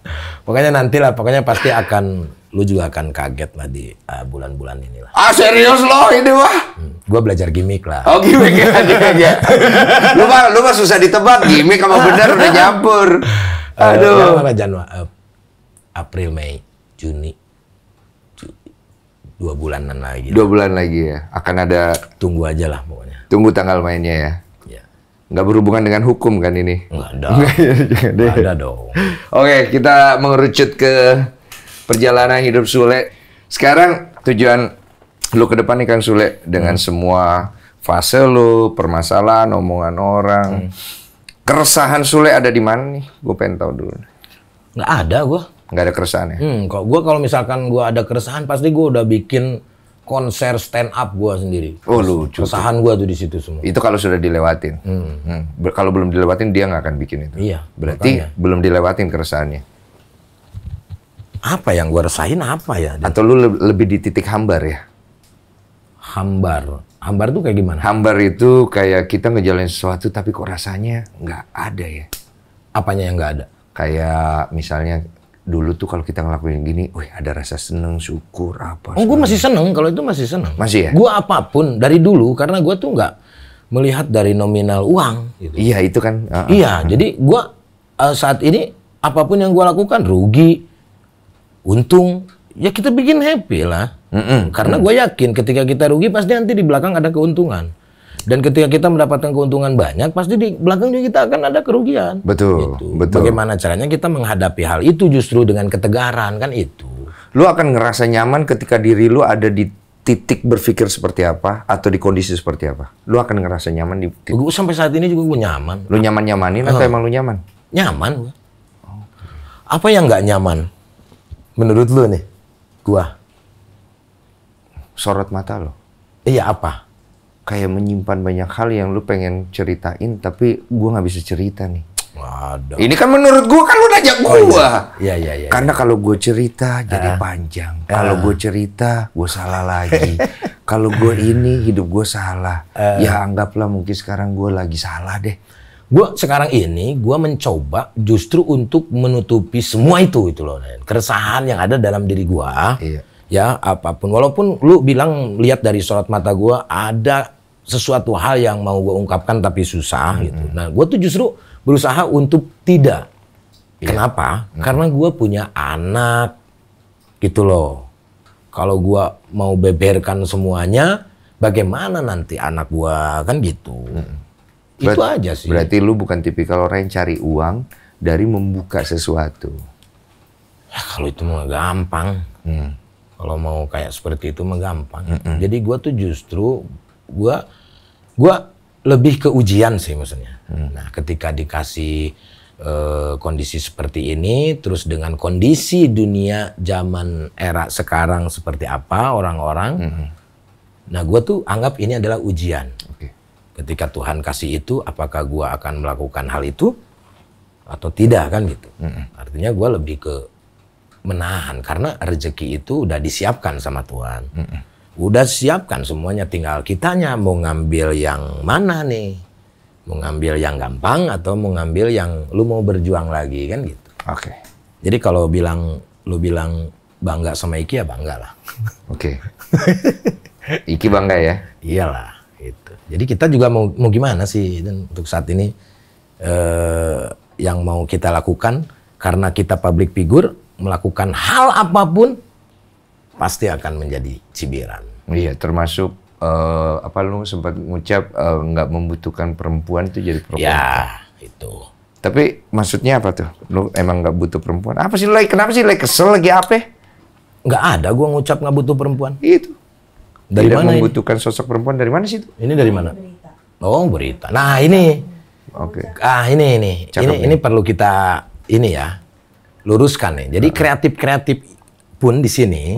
Pokoknya nantilah, pokoknya pasti lu juga akan kaget lah di bulan-bulan inilah. Ah, serius lo ini wah? Gua belajar gimmick lah. Oh, gimmick ya. Lu mah susah ditebak, gimmick sama bener udah nyampur. Aduh. April, Mei, Juni. 2 bulanan lagi. 2 bulan lagi ya. Akan ada. Tunggu aja lah pokoknya. Tunggu tanggal mainnya ya. Ya. Nggak berhubungan dengan hukum kan ini? Nggak ada. Nggak ada dong. Oke, kita mengerucut ke perjalanan hidup Sule. Sekarang tujuan lu ke depan nih Kang Sule dengan semua fase lu, permasalahan, omongan orang. Keresahan Sule ada di mana nih? Gue pengen tahu dulu. Nggak ada gua. Nggak ada keresahan ya? Kalau misalkan gua ada keresahan, pasti gua udah bikin konser stand up gua sendiri. Oh, lucu. Keresahan gua tuh di situ semua. Itu kalau sudah dilewatin. Kalau belum dilewatin dia nggak akan bikin itu. Iya. Berarti makanya. belum dilewatin keresahannya. Apa yang gua rasain apa ya? Atau lu lebih di titik hambar ya? Hambar. Hambar tuh kayak gimana? Hambar itu kayak kita ngejalanin sesuatu tapi kok rasanya nggak ada ya. Apanya yang nggak ada? Kayak misalnya dulu tuh kalau kita ngelakuin gini, wih ada rasa seneng, syukur, apa. Oh, gue masih seneng. Kalau itu masih seneng. Masih ya? Gue apapun dari dulu karena gue tuh nggak melihat dari nominal uang. Gitu. Iya itu kan. Iya, jadi gue saat ini apapun yang gue lakukan rugi, untung, ya kita bikin happy lah. Karena gue yakin ketika kita rugi pasti nanti di belakang ada keuntungan. Dan ketika kita mendapatkan keuntungan banyak, pasti di belakang juga kita akan ada kerugian. Betul, gitu. betul. Bagaimana caranya kita menghadapi hal itu justru dengan ketegaran, kan itu. Lu akan ngerasa nyaman ketika diri lu ada di titik berpikir seperti apa atau di kondisi seperti apa. Lu akan ngerasa nyaman di titik. Gue sampai saat ini juga gue nyaman. Lu nyaman-nyamanin atau emang lu nyaman? Nyaman gue. Apa yang nggak nyaman? Menurut lu nih? Gua. Sorot mata lo. Iya apa? Kayak menyimpan banyak hal yang lu pengen ceritain tapi gua nggak bisa cerita nih. Waduh. Ini kan menurut gua kan lu nanya gua. Iya. Karena kalau gue cerita jadi panjang. Kalau gue cerita gue salah lagi. Kalau gue ini hidup gue salah. Ya anggaplah mungkin sekarang gue lagi salah deh. Gue sekarang ini gue mencoba justru untuk menutupi semua itu loh. Keresahan yang ada dalam diri gue. Iya. Ya apapun. Walaupun lu bilang lihat dari sorot mata gue ada sesuatu hal yang mau gue ungkapkan tapi susah gitu. Nah gue tuh justru berusaha untuk tidak. Kenapa? Karena gue punya anak gitu loh. Kalau gua mau beberkan semuanya, bagaimana nanti anak gua, kan gitu. Itu aja sih. Berarti lu bukan tipikal orang yang cari uang dari membuka sesuatu. Ya, kalau itu mah gampang. Kalau mau kayak seperti itu mah gampang. Jadi gua tuh justru gua lebih ke ujian sih maksudnya. Nah, ketika dikasih kondisi seperti ini, terus dengan kondisi dunia zaman era sekarang seperti apa orang-orang, nah gua tuh anggap ini adalah ujian. Ketika Tuhan kasih itu, apakah gua akan melakukan hal itu atau tidak, kan gitu. Artinya gua lebih ke menahan, karena rezeki itu udah disiapkan sama Tuhan. Udah siapkan semuanya, tinggal kitanya mau ngambil yang mana nih. Mau ngambil yang gampang atau mau ngambil yang lu mau berjuang lagi, kan gitu. Oke. Jadi kalau lu bilang bangga sama Iki, ya bangga lah. Oke. Iki bangga ya? Iyalah, gitu. Jadi kita juga mau gimana sih, dan untuk saat ini yang mau kita lakukan, karena kita public figure, melakukan hal apapun pasti akan menjadi cibiran. Iya, termasuk apa lu sempat ngucap nggak membutuhkan perempuan itu jadi perempuan. Ya, itu. Tapi maksudnya apa tuh? Lu emang nggak butuh perempuan? Apa sih lu? Kenapa sih lu kesel lagi apa? Nggak ada gua ngucap nggak butuh perempuan. Itu. Dari Tidak mana membutuhkan sosok perempuan, dari mana sih itu? ini? Dari mana? Oh, berita. Nah, ini. Oke. Ini perlu kita ini ya luruskan nih. Jadi kreatif pun di sini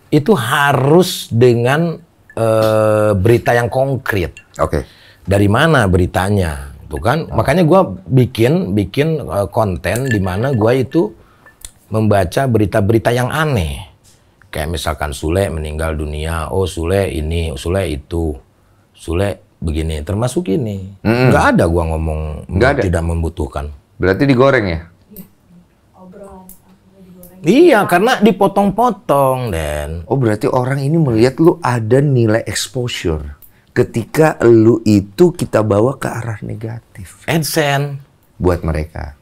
itu harus dengan berita yang konkret. Oke. Dari mana beritanya, tuh kan? Makanya gue bikin konten di mana gue itu membaca berita-berita yang aneh. Kayak misalkan Sule meninggal dunia, oh Sule ini, Sule itu, Sule begini, termasuk ini. Nggak ada gue ngomong tidak membutuhkan. Berarti digoreng ya? Iya, karena dipotong-potong, Den. Oh, berarti orang ini melihat lu ada nilai exposure. Ketika lu itu kita bawa ke arah negatif. AdSense. Buat mereka.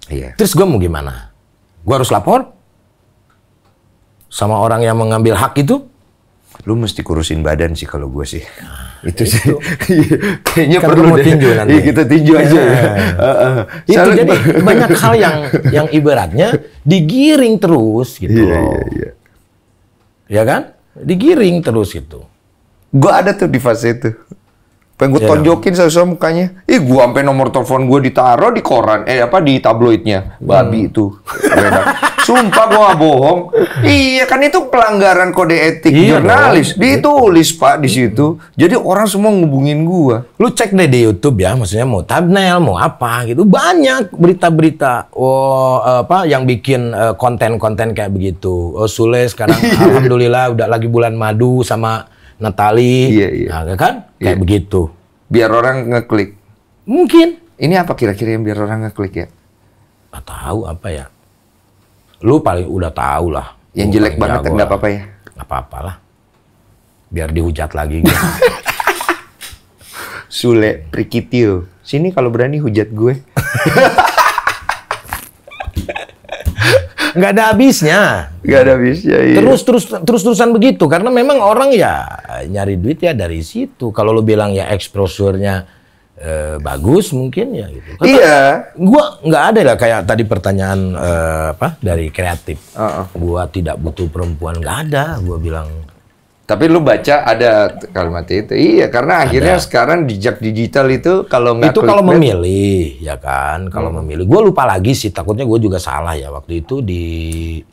Iya. Terus gue mau gimana? Gue harus lapor? Sama orang yang mengambil hak itu? Lu mesti kurusin badan sih kalau gue sih. Itu sih. Itu. Kayaknya Kan perlu mau tinju nanti. Iya, kita tinju aja. Itu jadi banyak hal yang ibaratnya digiring terus gitu loh. Iya. Ya kan? Digiring terus gitu. Gue ada tuh di fase itu. Pengen gue tonjokin susah mukanya. Gue sampai nomor telepon gue ditaruh di koran, di tabloidnya. Babi itu. Sumpah gue gak bohong. Iya kan itu pelanggaran kode etik jurnalis. Ditulis Pak di situ. Jadi orang semua ngubungin gue. Lu cek deh di YouTube ya, maksudnya mau thumbnail, mau apa gitu. Banyak berita-berita yang bikin konten-konten kayak begitu. Oh, Sule sekarang alhamdulillah udah lagi bulan madu sama Natali. Iya. Nah, kan? Kayak begitu. Biar orang ngeklik. Mungkin. Ini apa kira-kira yang biar orang ngeklik ya? Nggak tahu apa ya. Lu paling udah tahu lah. Yang jelek banget nggak apa-apa ya? Nggak apa-apa lah. Biar dihujat lagi gitu. Sule Prikitio. Sini kalau berani hujat gue. Nggak ada habisnya. Nggak ada habisnya. Iya. Terus-terusan begitu. Karena memang orang ya nyari duit ya dari situ. Kalau lu bilang ya exposure-nya bagus mungkin ya gitu. Karena iya. Gua nggak ada lah kayak tadi pertanyaan dari kreatif. Gua tidak butuh perempuan, nggak ada. Gua bilang. Tapi lu baca ada kalimat itu. Iya, karena akhirnya sekarang jejak digital itu kalau nggak itu kalau memilih, ya kan? Kalau memilih, gue lupa lagi sih. Takutnya gue juga salah ya waktu itu di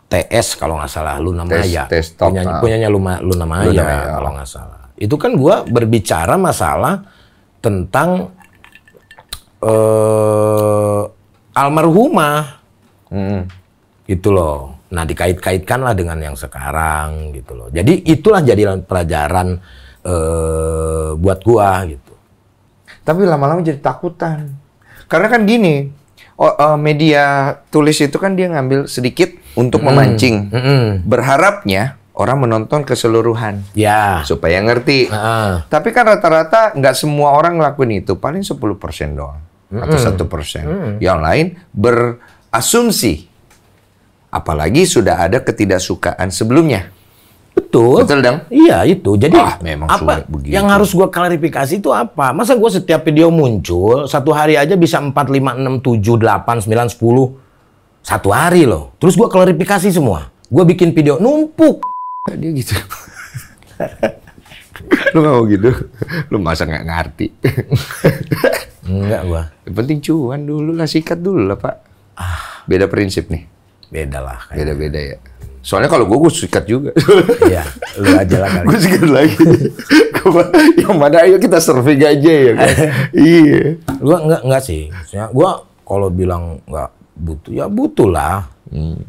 TS kalau nggak salah, Luna Maya. Punyanya Luna Maya kalau nggak salah. Itu kan gue berbicara masalah tentang almarhumah, gitu loh. Nah, dikait-kaitkan lah dengan yang sekarang gitu loh. Jadi itulah jadi pelajaran buat gua gitu. Tapi lama-lama jadi takutan. Karena kan gini, media tulis itu kan dia ngambil sedikit untuk memancing. Berharapnya orang menonton keseluruhan. Ya. Supaya ngerti. Tapi kan rata-rata nggak semua orang ngelakuin itu. Paling 10% doang. Atau 1%. Yang lain berasumsi. Apalagi sudah ada ketidaksukaan sebelumnya. Betul. Betul dong? Iya itu. Jadi memang apa sulit begitu. yang harus gue klarifikasi itu apa? Masa gue setiap video muncul satu hari aja bisa 4, 5, 6, 7, 8, 9, 10 satu hari loh. Terus gue klarifikasi semua. Gue bikin video numpuk. Dia gitu. Lu gak mau gitu? Lu masa nggak ngerti? Enggak gua. Yang penting cuan dulu lah, sikat dulu lah Pak. Beda prinsip nih. Beda lah. Beda-beda ya. Soalnya kalau gue sikat juga. Iya, lu aja lah kali. Gue sikat lagi. Yang mana ayo kita survei aja ya kan? Iya. Gua enggak sih. Maksudnya gua kalau bilang enggak butuh, ya butuh lah.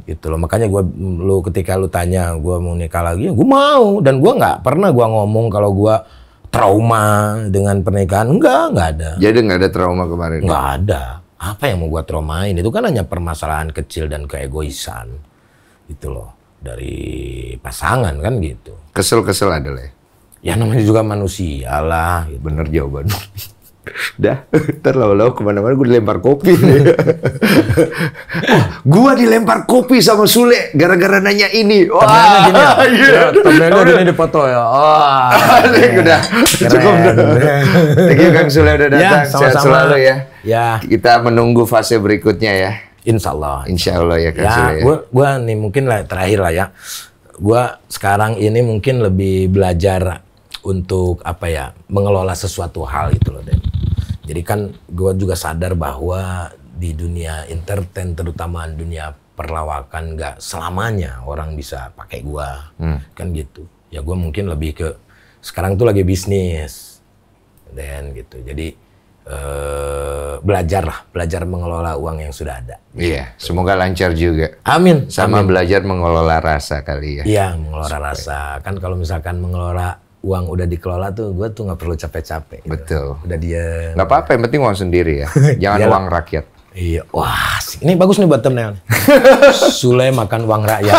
Gitu loh. Makanya ketika lu tanya gua mau nikah lagi, ya gua mau. Dan gua nggak pernah gua ngomong kalau gua trauma dengan pernikahan. Enggak ada. Jadi nggak ada trauma kemarin? Nggak ada. Apa yang mau gua traumain? Itu kan hanya permasalahan kecil dan keegoisan. Gitu loh. Dari pasangan kan gitu. Kesel-kesel ada lah ya? Ya namanya juga manusia lah. Gitu. Bener jawaban. Dah, ntar lama-lama kemana-mana gue dilempar kopi. Gue dilempar kopi sama Sule gara-gara nanya ini. Wah, thumbnailnya gini di foto ya. Wah, udah cukup. Thank you Kang Sule udah datang. Ya, sama-sama. Sehat selalu ya. Ya, Kita menunggu fase berikutnya ya. insya Allah. Insya Allah ya Kang Ya, Sule ya. gua nih mungkin lah terakhir lah ya. Gua sekarang ini mungkin lebih belajar untuk apa ya, mengelola sesuatu hal gitu loh, Den. Jadi kan gue juga sadar bahwa di dunia entertain, terutama dunia perlawakan, nggak selamanya orang bisa pakai gue, kan gitu. Ya gue mungkin lebih ke sekarang tuh lagi bisnis, Dan gitu. Jadi belajar mengelola uang yang sudah ada. Iya, semoga lancar juga. Amin. Sama Amin. belajar mengelola rasa kali ya. Iya, mengelola rasa. Kan kalau misalkan mengelola uang udah dikelola tuh, gue tuh nggak perlu capek-capek. Gitu. Betul. Udah dia. Nggak apa-apa, yang penting uang sendiri ya. Jangan Iyalah. uang rakyat. Iya, wah, ini bagus nih buat thumbnail. Sule makan uang rakyat.